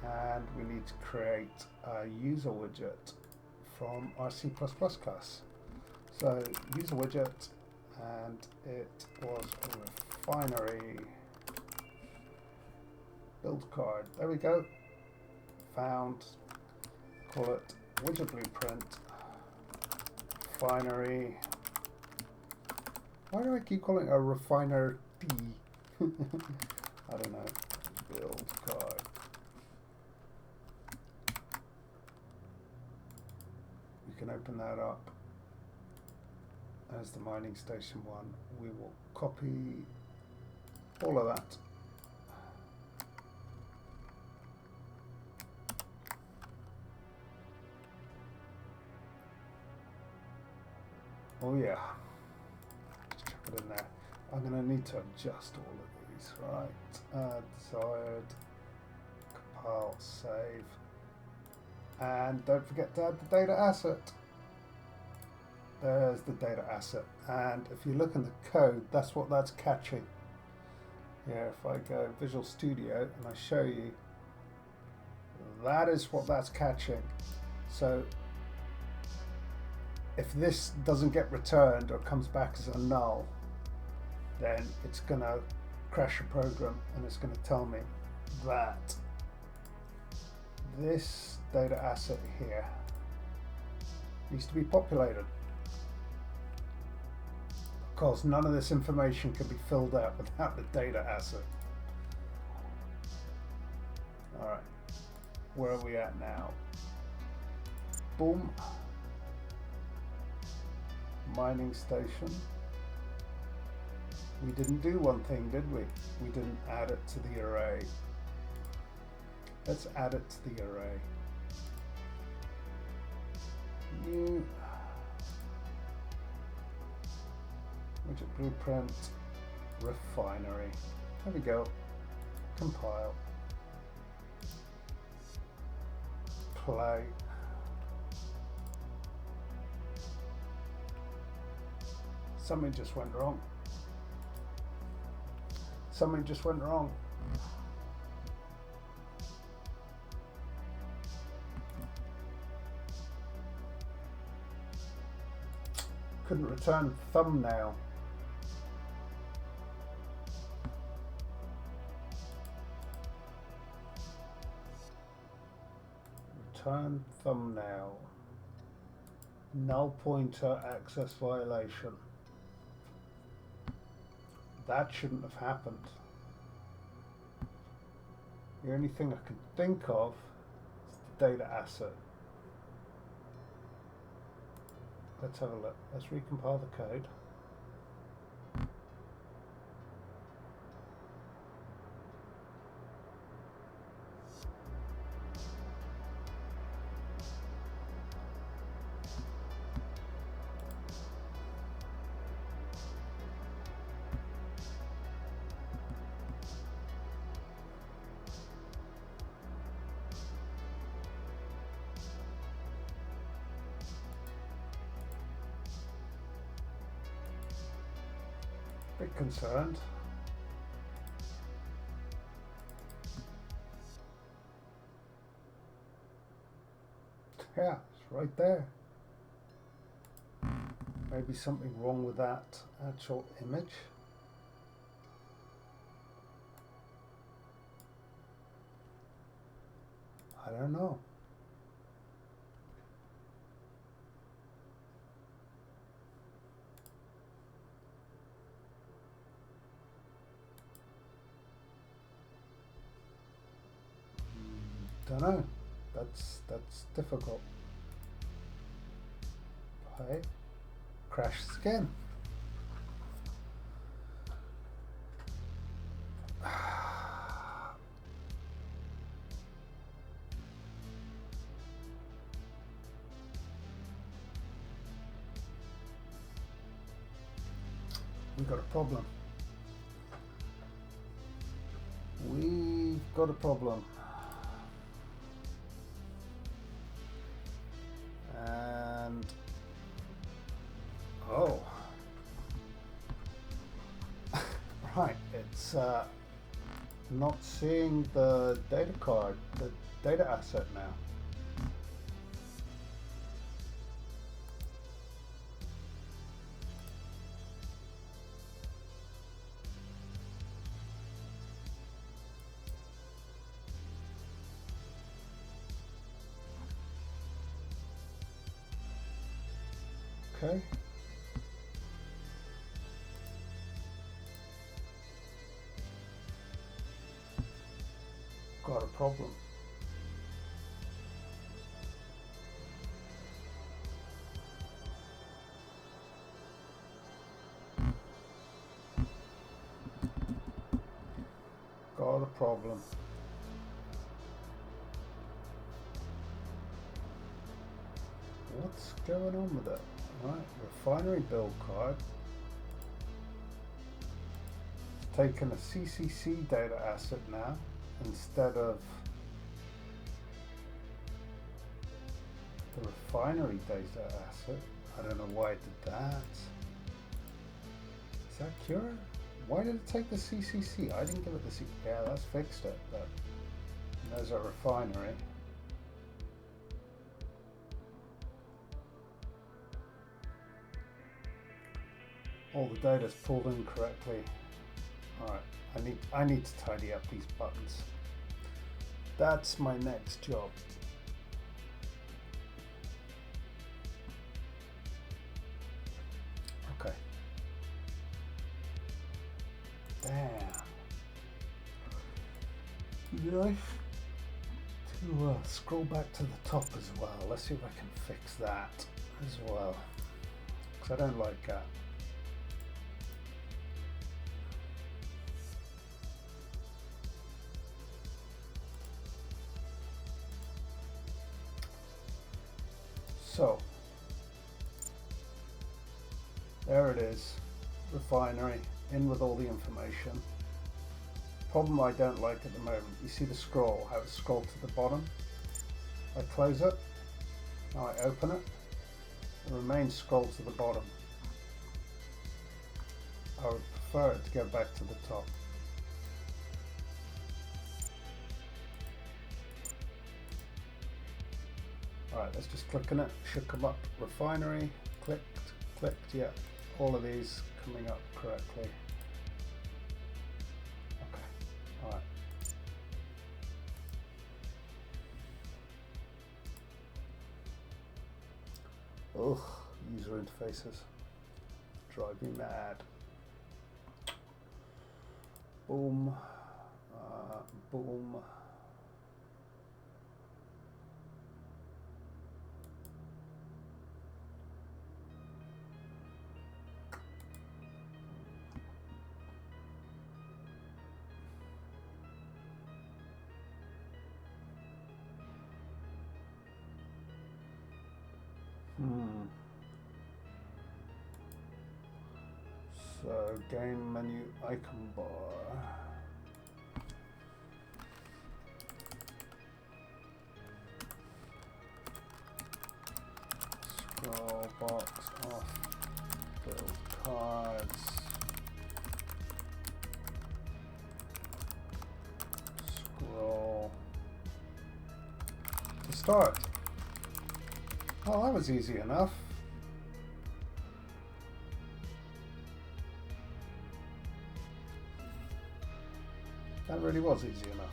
and we need to create a user widget from our C++ class. So user widget, and it was a refinery build card. There we go. Found. Call it widget blueprint. Refinery. Why do I keep calling it a refiner D? I don't know. Build card. We can open that up as the mining station one. We will copy all of that. Oh yeah. Just chuck it in there. I'm going to need to adjust all of these, right? Desired, compile, save. And don't forget to add the data asset. There's the data asset. And if you look in the code, that's what that's catching. Here, if I go Visual Studio and I show you, that is what that's catching. So if this doesn't get returned or comes back as a null, then it's going to crash a program and it's going to tell me that this data asset here needs to be populated, because none of this information can be filled out without the data asset. Alright, where are we at now? Boom. Mining station. We didn't do one thing, did we? We didn't add it to the array. Let's add it to the array. New widget blueprint refinery. There we go. Compile. Play. Something just went wrong. Something just went wrong. Couldn't return thumbnail. Return thumbnail. Null pointer access violation. That shouldn't have happened. The only thing I can think of is the data asset. Let's have a look. Let's recompile the code. Bit concerned. Yeah, it's right there. Maybe something wrong with that actual image. I don't know. Don't know. That's difficult. Hey, crashes again. We've got a problem. We've got a problem. And oh, right, it's not seeing the data card, the data asset now. Okay. Got a problem. Got a problem. What's going on with it? Right, refinery build card. It's taken a CCC data asset now instead of the refinery data asset. I don't know why it did that. Is that cure? Why did it take the CCC? I didn't give it the CCC. Yeah, that's fixed it, but there's a refinery. All the data's pulled in correctly. Alright, I need to tidy up these buttons. That's my next job. Okay. Damn. Would you like to scroll back to the top as well? Let's see if I can fix that as well. Because I don't like that. So, there it is, refinery, in with all the information. Problem I don't like at the moment, you see the scroll, how it's scrolled to the bottom. I close it, now I open it, it remains scrolled to the bottom. I would prefer it to go back to the top. Alright, let's just click on it, should come up, refinery, clicked, yeah, all of these coming up correctly. Okay, alright. Ugh, user interfaces drive me mad. Boom. Boom. So, game menu icon bar. Scroll box off. Build cards. Scroll. To start. Oh, that was easy enough. That really was easy enough.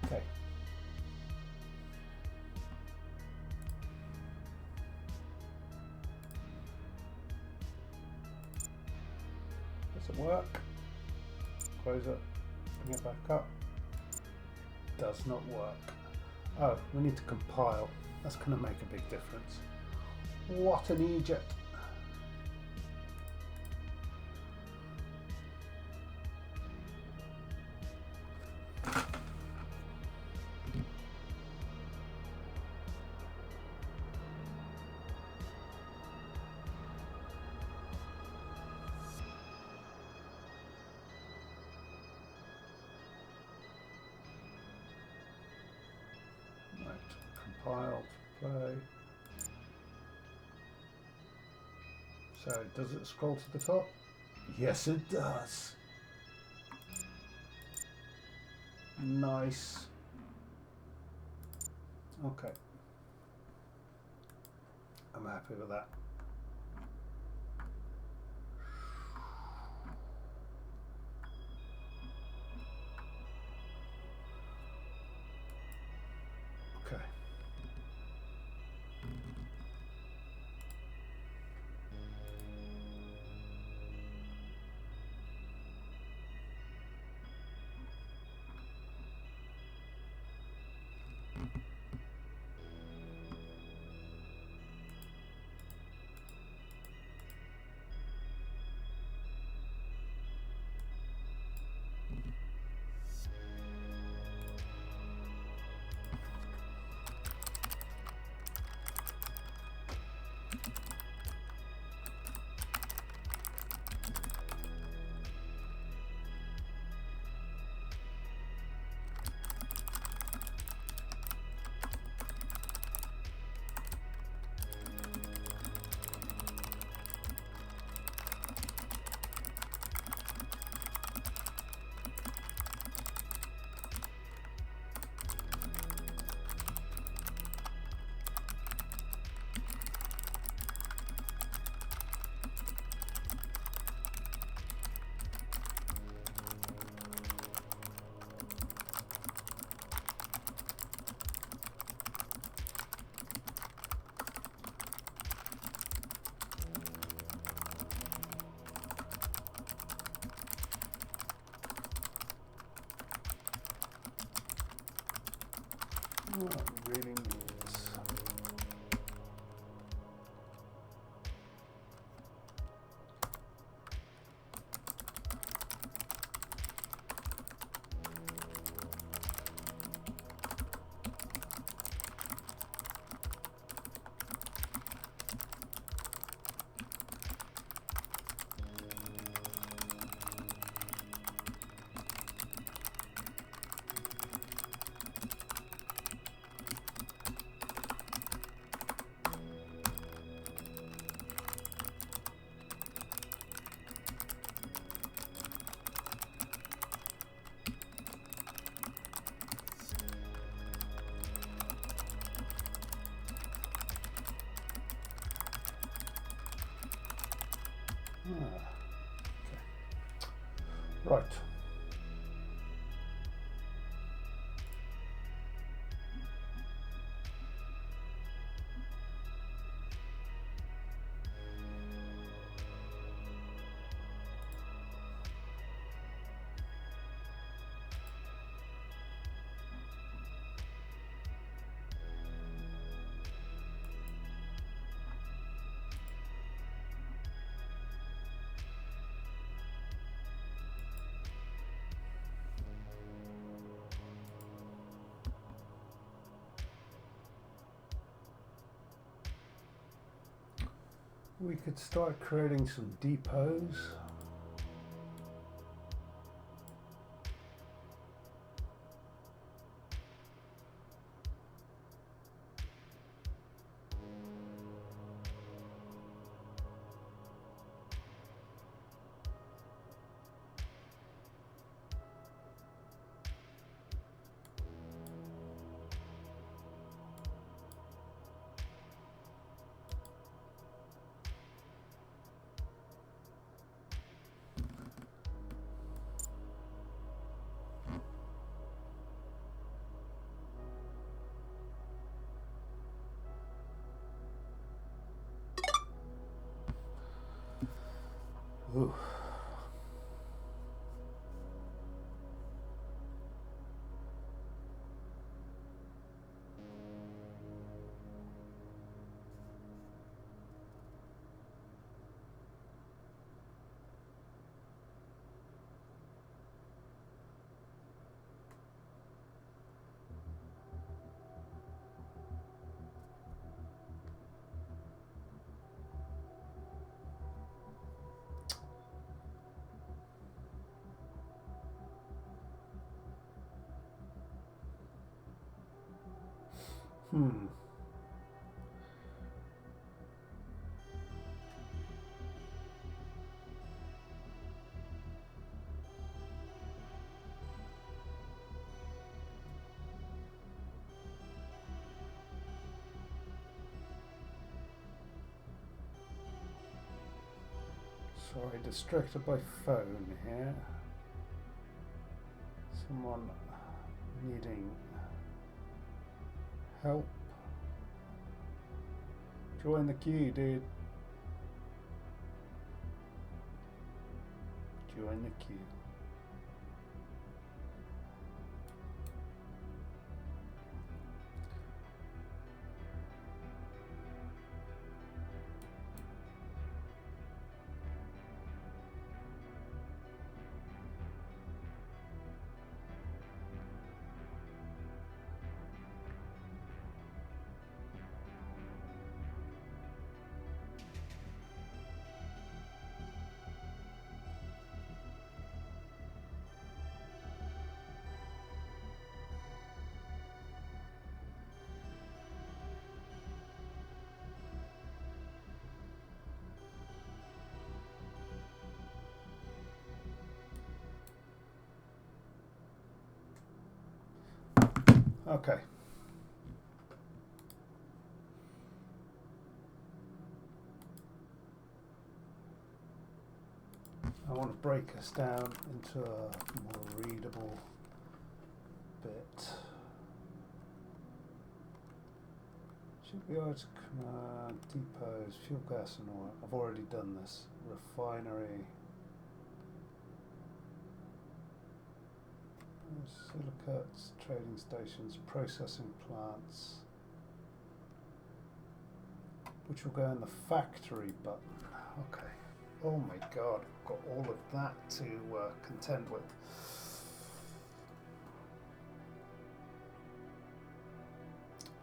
Okay. Does it work? Close it. Bring it back up. Does not work. Oh, we need to compile. That's going to make a big difference. What an Egypt. Compile, play. So, does it scroll to the top? Yes, it does. Nice. Okay. I'm happy with that. Okay. What it really is. Okay. Right. We could start creating some depots. Ooh. Hmm. Sorry, distracted by phone here. Someone needing help. Join the queue, dude. Join the queue. Okay. I want to break us down into a more readable bit. Should be able to command depots, fuel, gas and oil. I've already done this. Refinery. Silicates, trading stations, processing plants, which will go in the factory button. Okay. Oh my god, I've got all of that to contend with.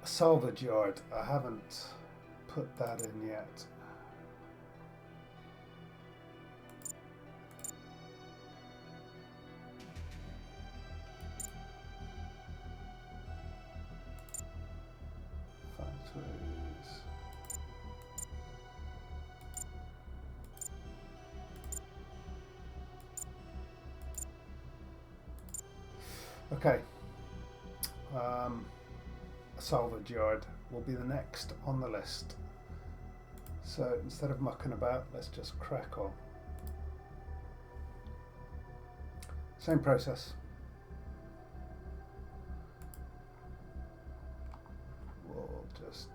Salvage yard, I haven't put that in yet. Factories. Okay. A salvage yard will be the next on the list. So instead of mucking about, let's just crack on. Same process. We'll just,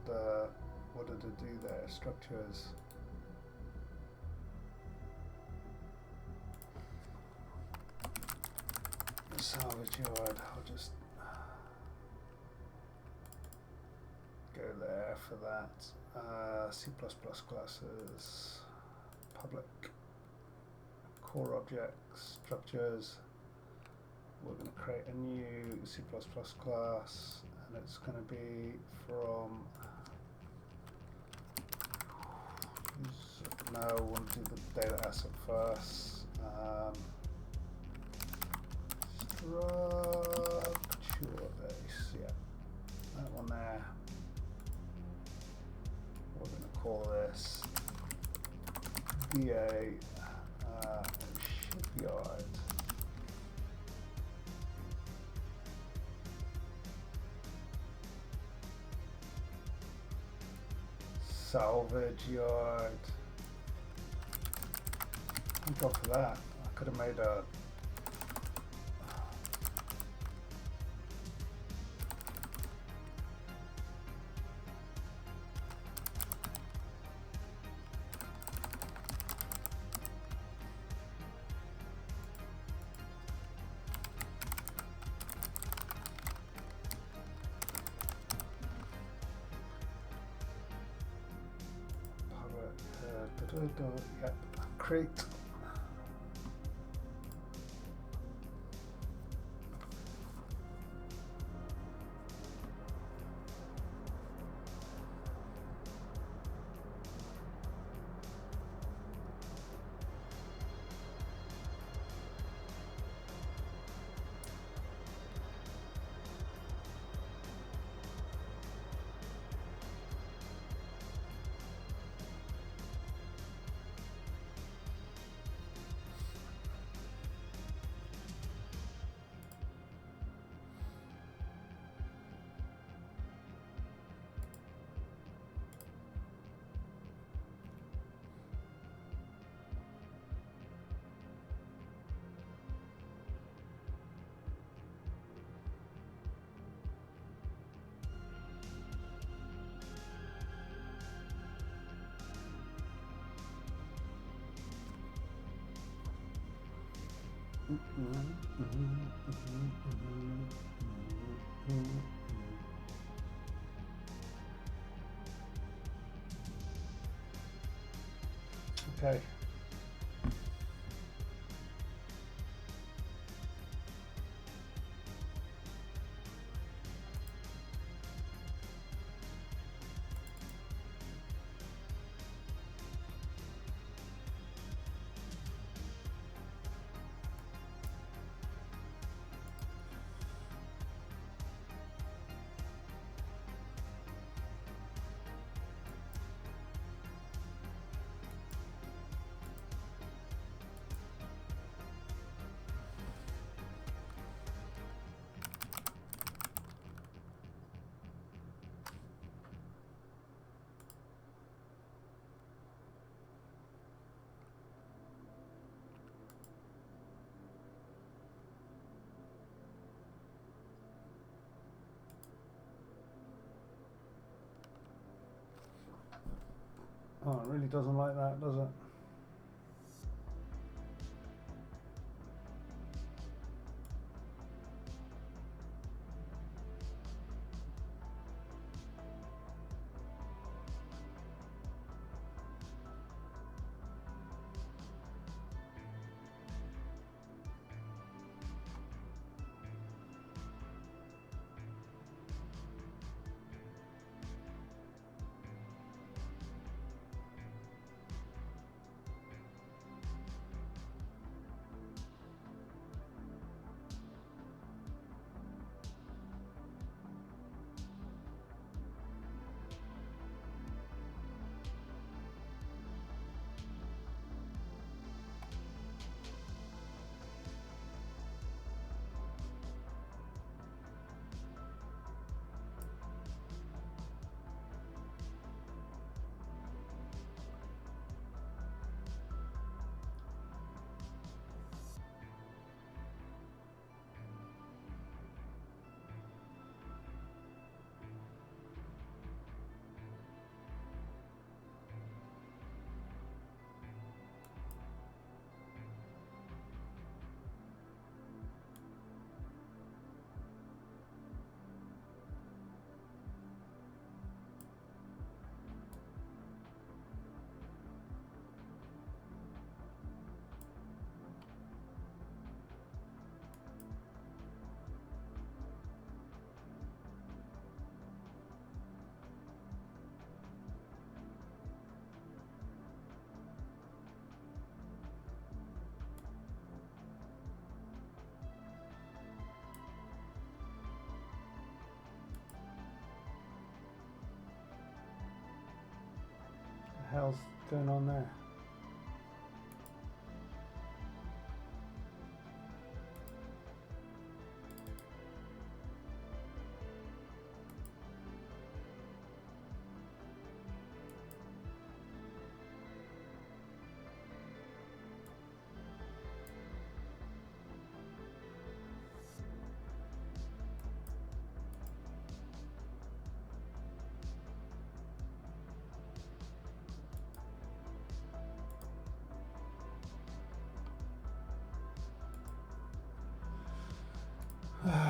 what did it do there? Structures. Salvage yard, I'll just go there for that. C++ classes, public, core objects, structures. We're going to create a new C++ class, and it's going to be from, no, we'll do the data asset first. Structure base, yeah, that one there. We're going to call this DA shipyard. Salvage yard. Thank God for that. I could have made a yep, create. Okay. Oh, it really doesn't like that, does it? hell's going on there? Right.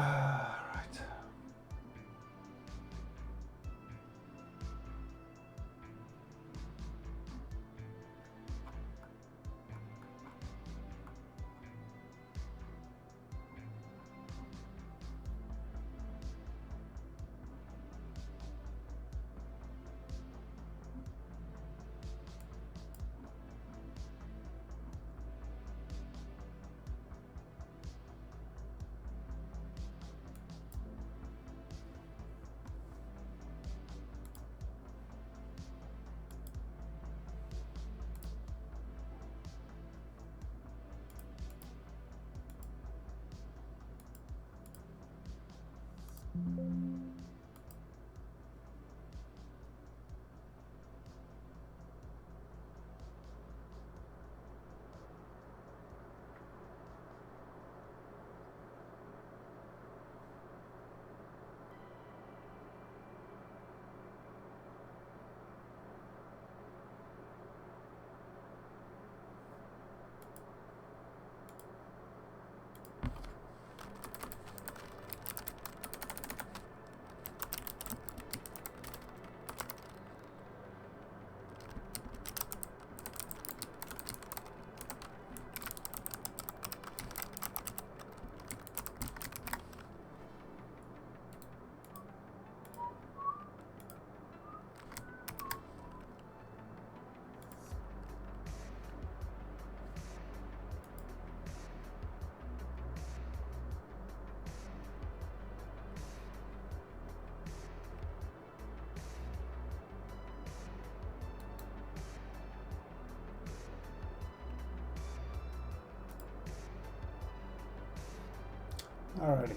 Alrighty.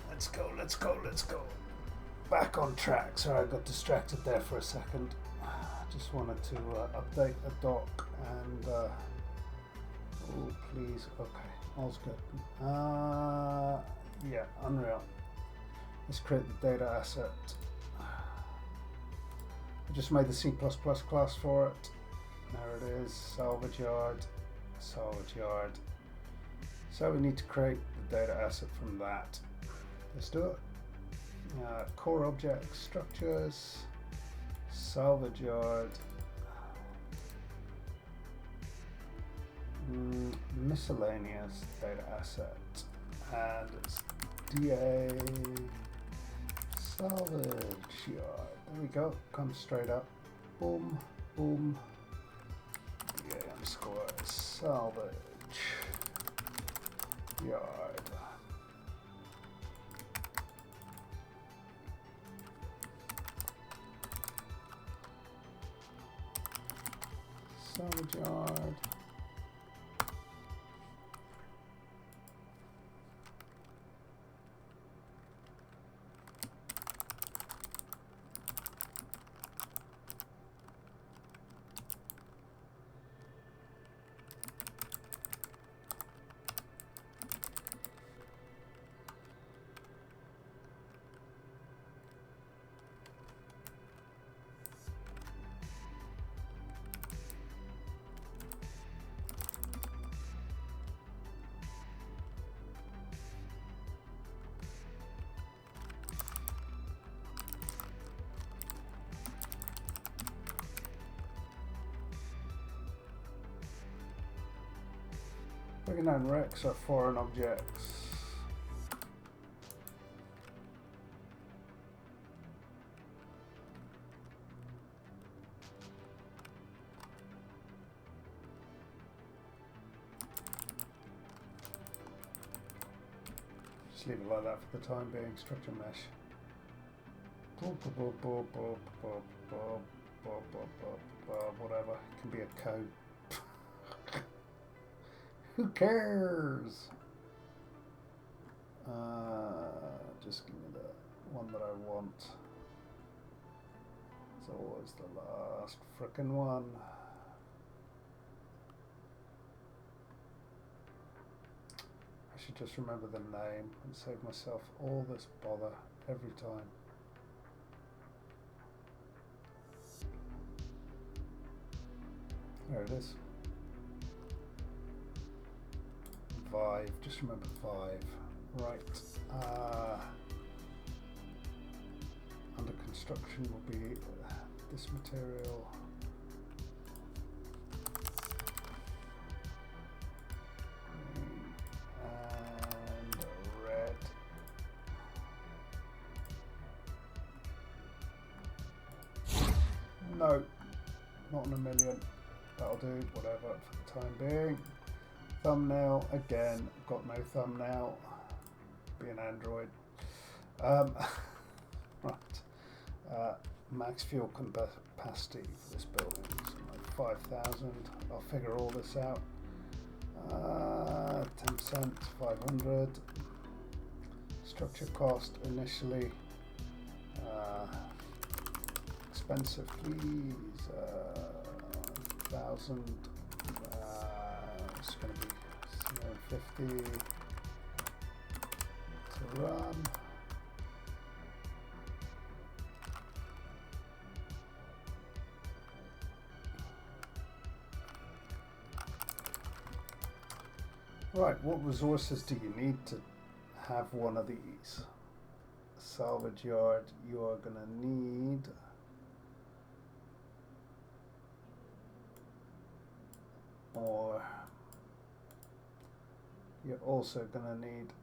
Let's go, let's go, let's go. Back on track. Sorry, I got distracted there for a second. Just wanted to update the doc and oh please, okay, all's good. Yeah, Unreal. Let's create the data asset. I just made the C++ class for it. There it is, salvage yard, salvage yard. So we need to create the data asset from that. Let's do it. Core objects, structures, salvage yard, miscellaneous data asset, and it's DA salvage yard. There we go. Comes straight up. Boom, boom. DA underscore salvage yard. Salvage yard. Recognize recs are foreign objects. Just leave it like that for the time being. Structure mesh. Whatever. It can be a code. Who cares? Just give me the one that I want. It's always the last frickin' one. I should just remember the name and save myself all this bother every time. There it is. Vive, just remember Vive. Right. Under construction will be this material. And red. No, not in a million. That'll do, whatever, for the time being. Thumbnail, again, got no thumbnail. Be an Android. Right. Max fuel capacity for this building is like 5,000. I'll figure all this out. 10%, 500. Structure cost initially. Expensive, please. 1,000. It's going to be 750 to run. Right, what resources do you need to have one of these? Salvage yard, you are going to need or you're also going to need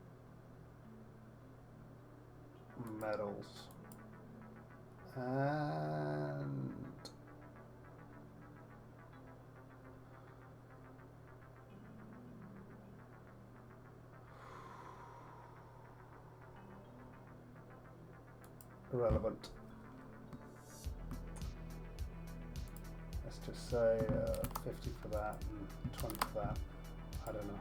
metals and irrelevant. Let's just say 50 for that and 20 for that. I don't know.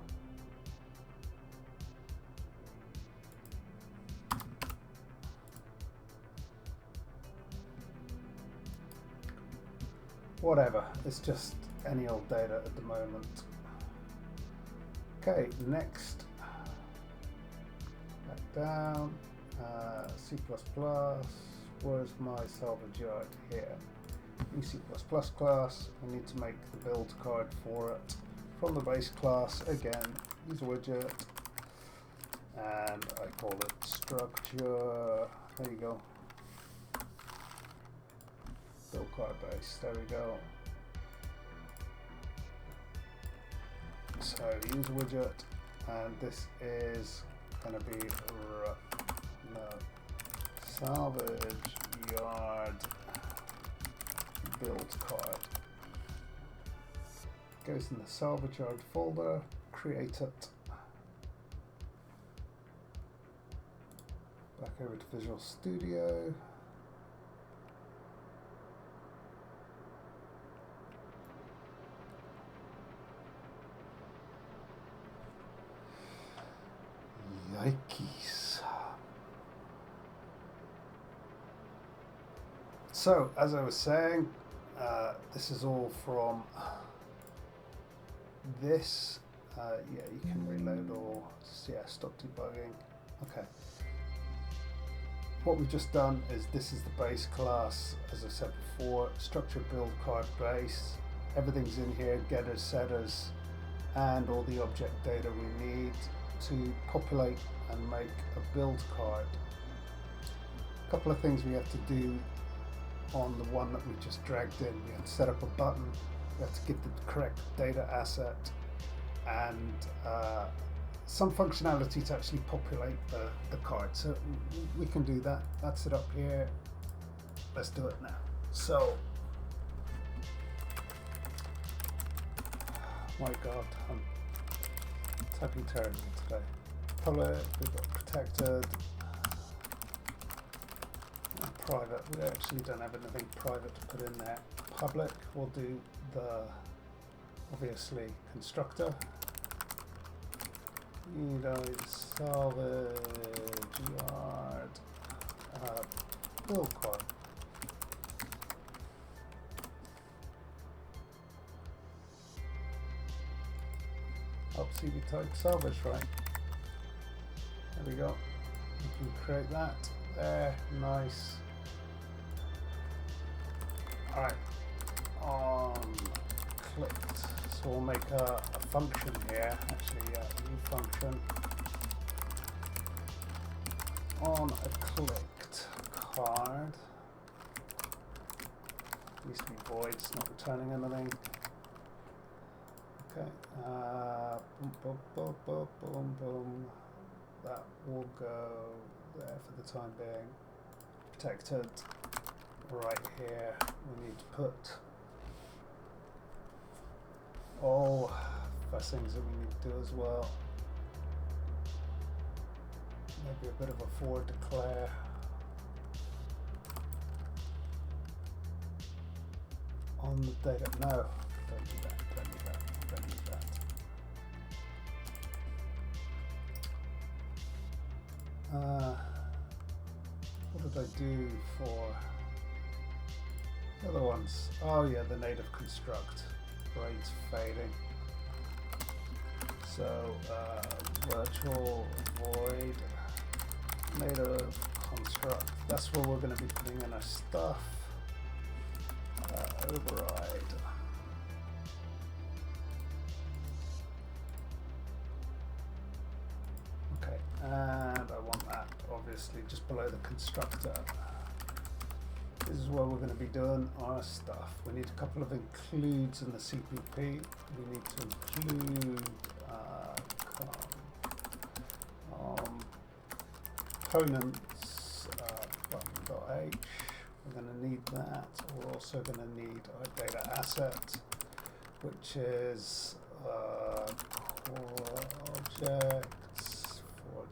Whatever, it's just any old data at the moment. Okay, next. Back down. C++. Where's my salvage yard? Here. New C++ class. I need to make the build card for it. From the base class, again, use a widget. And I call it structure. There you go. Build card base. There we go. So use a widget, and this is going to be salvage yard build card. Goes in the salvage yard folder. Create it. Back over to Visual Studio. Yikes. So, as I was saying, this is all from this. Yeah, you can reload or stop debugging. Okay. What we've just done is this is the base class, as I said before, structure build card base. Everything's in here, getters, setters, and all the object data we need to populate and make a build card. A couple of things we have to do on the one that we just dragged in. We have to set up a button, we have to get the correct data asset, and some functionality to actually populate the card. So we can do that. That's it up here. Let's do it now. So, my God, I'm typing terrible today. Public, we've got protected. private. We actually don't have anything private to put in there. Public, we'll do the, obviously, constructor. Salvage yard, build card. Oh, see, we type salvage right. There we go. We can create that there. Nice. Alright. Clicked. So we'll make a function here. Actually, new function. On a clicked card. Needs to be void. It's not returning anything. Okay. Boom, boom, boom, boom, boom, boom. That will go there for the time being. Protected. Right here, we need to put first things that we need to do as well. Maybe a bit of a forward declare. On the data. No, don't do that, don't do that, don't do that. What did I do for the other ones? Oh yeah, the native construct. Rates fading. So virtual void native construct. That's where we're going to be putting in our stuff. Override. Okay, and I want that obviously just below the constructor. This is where we're going to be doing our stuff. We need a couple of includes in the CPP. We need to include components button.h. We're going to need that. We're also going to need our data asset, which is core objects /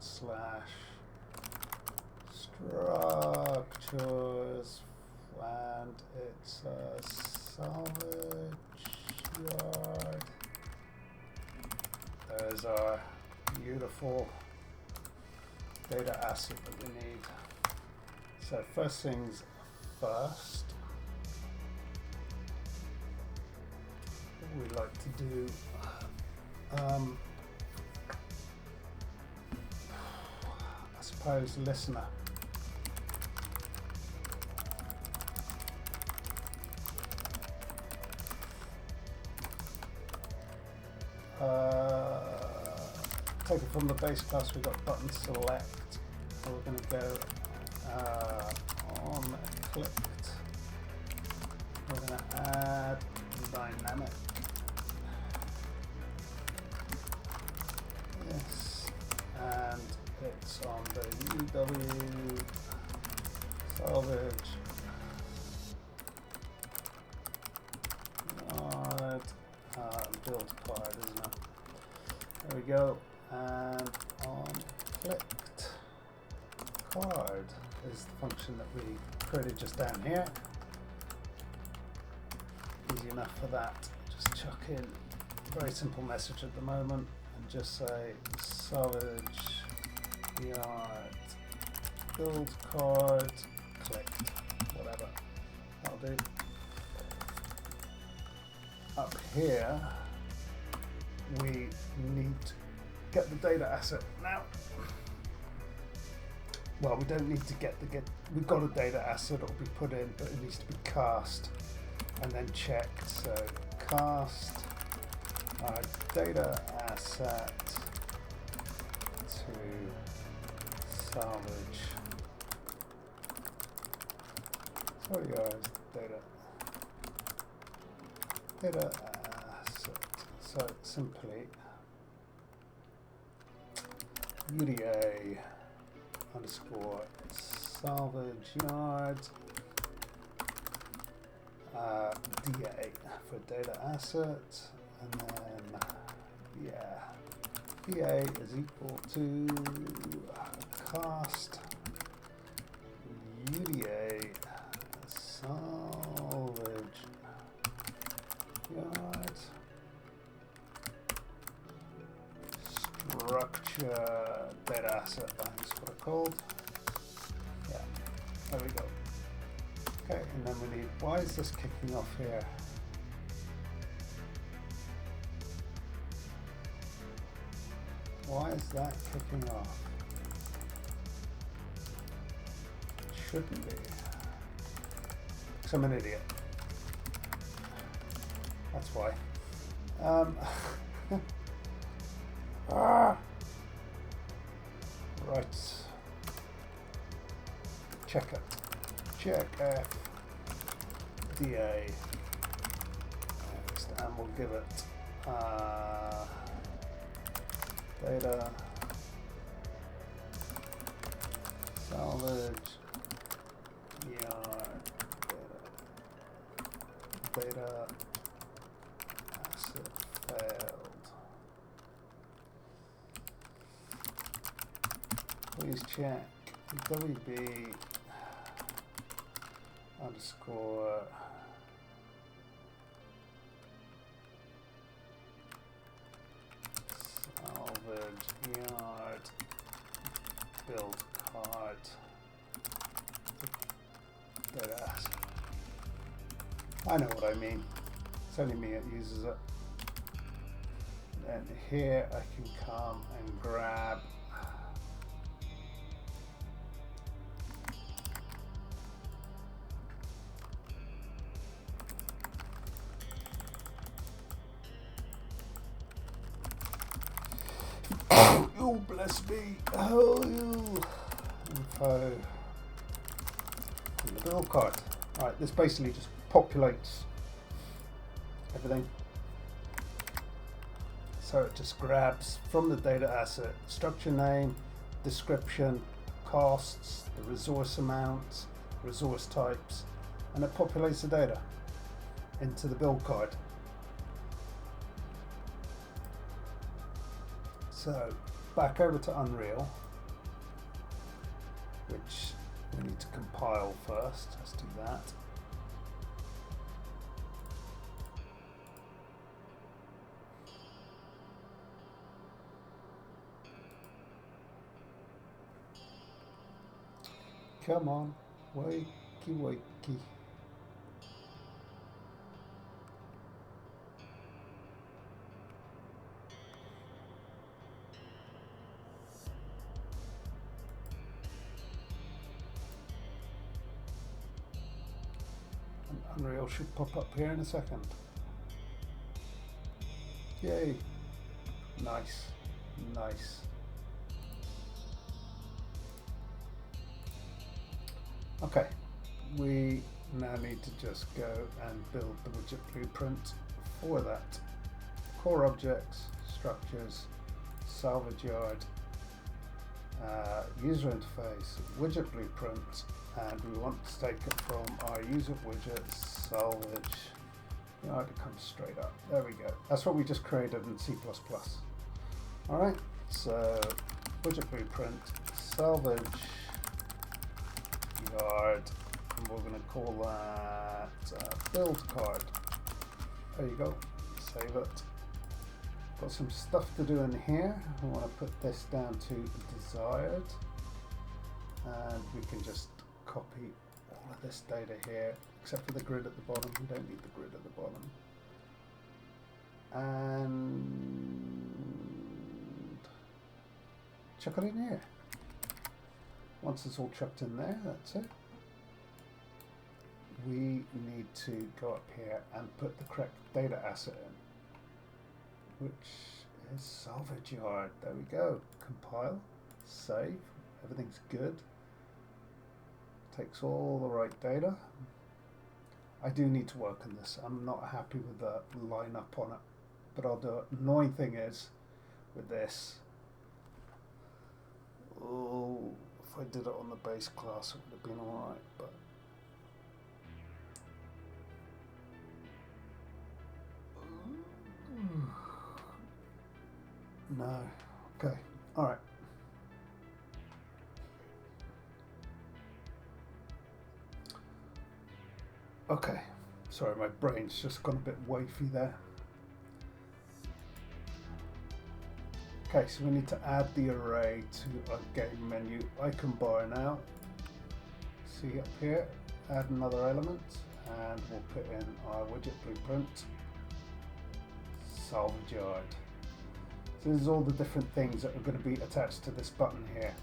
structures. And it's a salvage yard. There's our beautiful data asset that we need. So first things first, what we like to do, I suppose listener. Take it from the base class, we've got button select. So we're going to go on clicked. We're going to add dynamic. Yes, and it's on the UW salvage yard build card, isn't it? There we go. And on clicked card is the function that we created just down here. Easy enough for that. Just chuck in a very simple message at the moment and just say salvage yard build card clicked, whatever. That'll do. Up here we need to get the data asset now. Well, we don't need to we've got a data asset that will be put in, but it needs to be cast and then checked. So cast our data asset to salvage. Sorry guys, data asset. So simply UDA underscore salvage yard DA for data asset, and then DA is equal to cast UDA data asset, I think is what it's called. Yeah, there we go. Okay, and then we need, why is this kicking off here? Why is that kicking off? It shouldn't be. Because I'm an idiot. That's why. Right. Check it. Check F. DA. Next, and we'll give it data. Salvage. Yard. Data. Asset failed. Please check WB underscore salvage yard build card data asset. I know what I mean. It's only me that uses it. And here I can come and grab oh bless me. Oh info and the build card. Alright, this basically just populates everything. So it just grabs from the data asset structure name, description, costs, the resource amounts, resource types, and it populates the data into the build card. So back over to Unreal, which we need to compile first. Let's do that. Come on, wakey wakey. And Unreal should pop up here in a second. Yay. Nice, nice. Okay, we now need to just go and build the widget blueprint for that. Core objects, structures, salvage yard, user interface, widget blueprint, and we want to take it from our user widget, salvage yard. It comes straight up. There we go. That's what we just created in C++. Alright, so widget blueprint, salvage yard, and we're going to call that build card. There you go, save it. Got some stuff to do in here. I want to put this down to desired, and we can just copy all of this data here except for the grid at the bottom. We don't need the grid at the bottom, and chuck it in here. Once it's all chucked in there, that's it. We need to go up here and put the correct data asset in, which is salvage yard. There we go. Compile, save, everything's good. Takes all the right data. I do need to work on this. I'm not happy with the lineup on it, but I'll do it. Annoying thing is, with this, oh, if I did it on the base class, it would have been alright, but no. Okay. Alright. Okay. Sorry, my brain's just gone a bit wafy there. Okay, so we need to add the array to our game menu icon bar now. See up here, add another element, and we'll put in our widget blueprint, salvage yard. So this is all the different things that are going to be attached to this button here.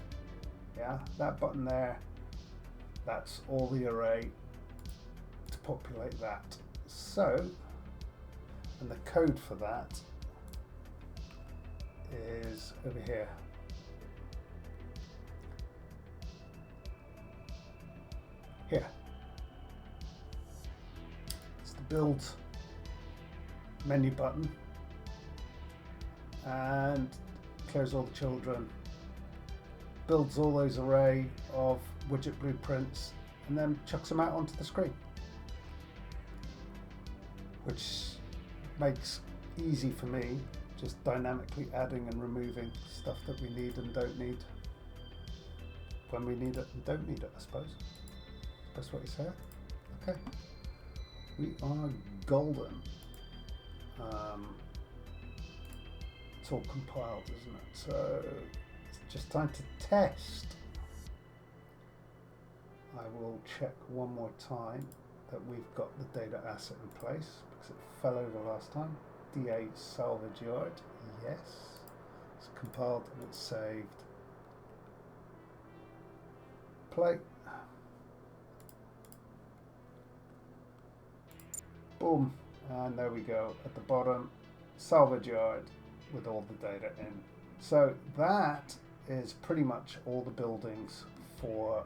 Yeah, that button there, that's all the array to populate that. So, and the code for that is over here. Here. It's the build menu button, and close all the children, builds all those array of widget blueprints, and then chucks them out onto the screen, which makes easy for me, just dynamically adding and removing stuff that we need and don't need when we need it and don't need it, I suppose. That's what you say. Okay, we are golden. It's all compiled, isn't it? So it's just time to test. I will check one more time that we've got the data asset in place because it fell over last time. DA salvage yard, yes. It's compiled and it's saved. Play. Boom, and there we go at the bottom, salvage yard with all the data in. So that is pretty much all the buildings for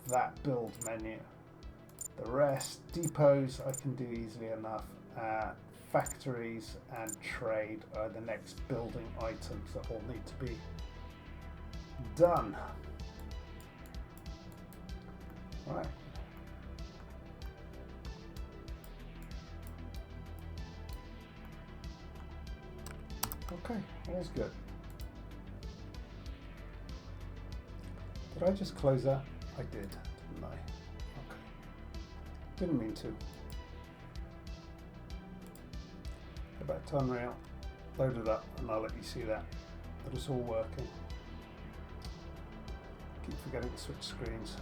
that build menu. The rest, depots, I can do easily enough. Factories and trade are the next building items that all need to be done. Right. Okay, all's good. Did I just close that? I did, didn't I? Okay. Didn't mean to. Go back to Unreal, load it up, and I'll let you see that it's all working. Keep forgetting to switch screens.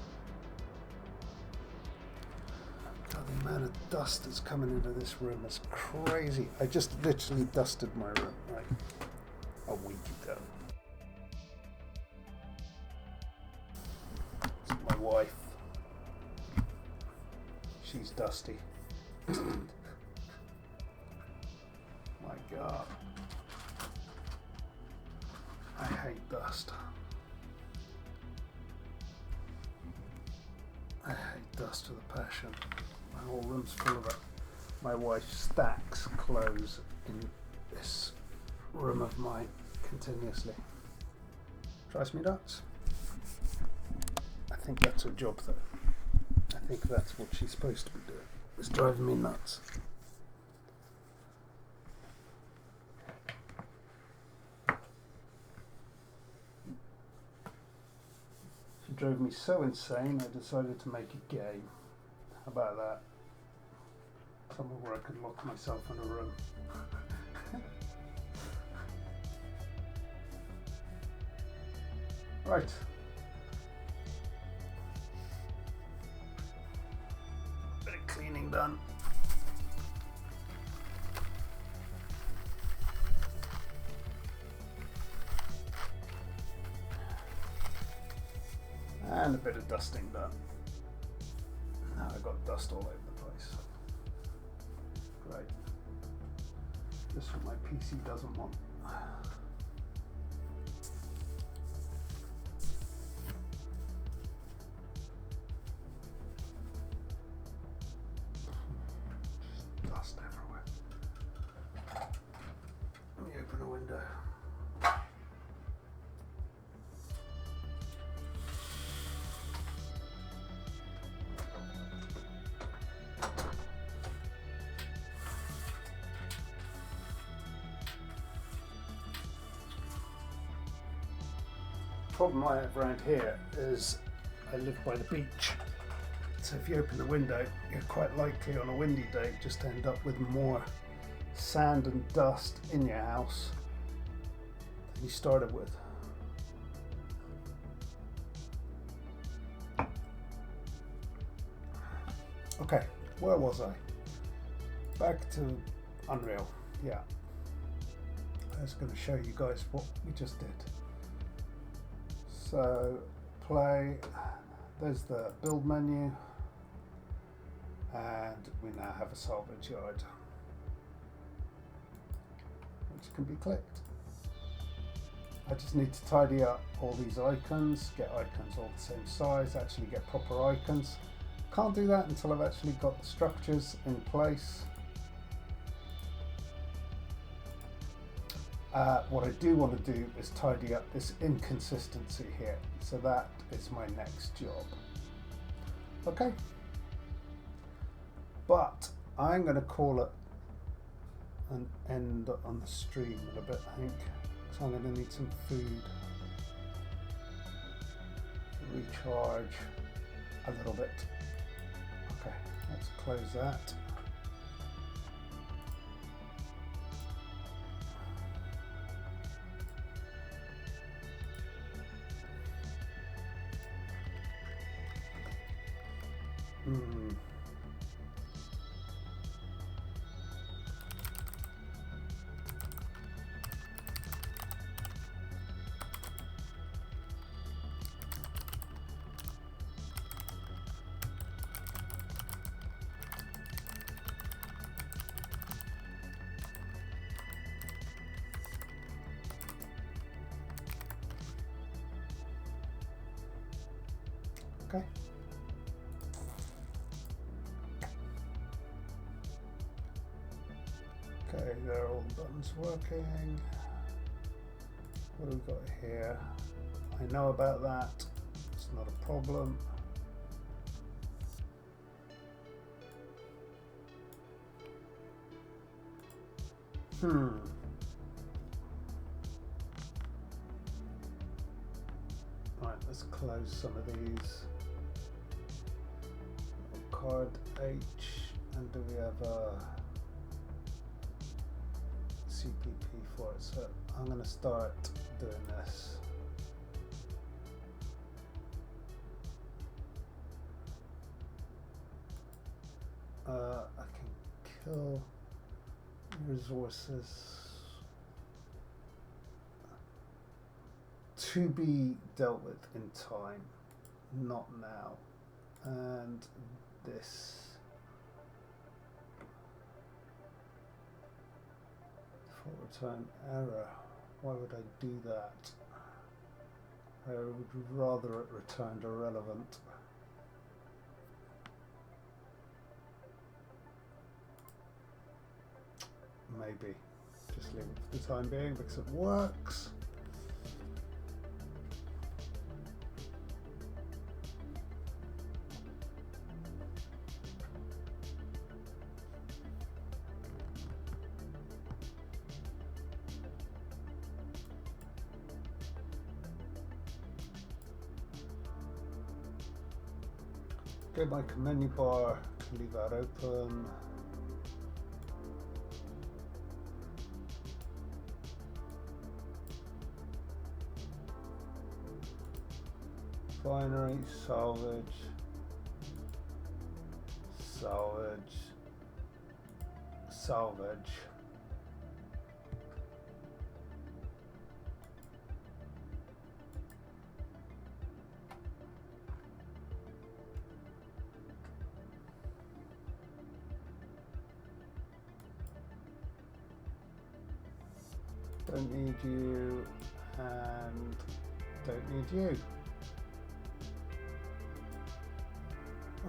God, the amount of dust that's coming into this room is crazy. I just literally dusted my room like a week ago. It's my wife. She's dusty. My God. I hate dust. I hate dust with a passion. My whole room's full of it. My wife stacks clothes in this room of mine continuously. Drives me nuts. I think that's her job though. I think that's what she's supposed to be doing. It's driving me nuts. She drove me so insane I decided to make a game. How about that? Somewhere where I could lock myself in a room. Right. Bit of cleaning done. And a bit of dusting done. Now I've got dust all over the place. Great. This is what my PC doesn't want. Just dust everywhere. Let me open a window. The problem I have around here is I live by the beach, so if you open the window you're quite likely on a windy day just to end up with more sand and dust in your house we started with. Okay, where was I? Back to Unreal. Yeah, I was going to show you guys what we just did. So play, there's the build menu, and we now have a salvage yard, which can be clicked. I just need to tidy up all these icons, get icons all the same size, actually get proper icons. Can't do that until I've actually got the structures in place. What I do want to do is tidy up this inconsistency here. So that is my next job. Okay. But I'm going to call it an end on the stream in a bit, I think. So I'm going to need some food. Recharge a little bit. Okay, let's close that. Okay. Okay, there are all the buttons working. What do we got here? I know about that. It's not a problem. Right, let's close some of these. Card H, and do we have a CPP for it? So I'm going to start doing this. I can kill resources to be dealt with in time, not now. And this for return error. Why would I do that? I would rather it returned irrelevant. Maybe just leave it for the time being because it works. Go back to menu bar, leave that open. Binary, salvage, salvage, salvage. Don't need you, and don't need you.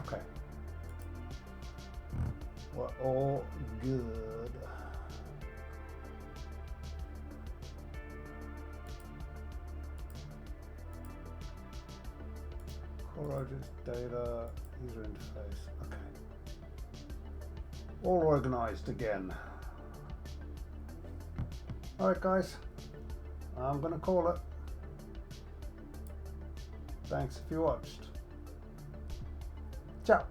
Okay. We're all good. Core objects, data, user interface. Okay. All organized again. Alright guys, I'm gonna call it. Thanks if you watched. Ciao.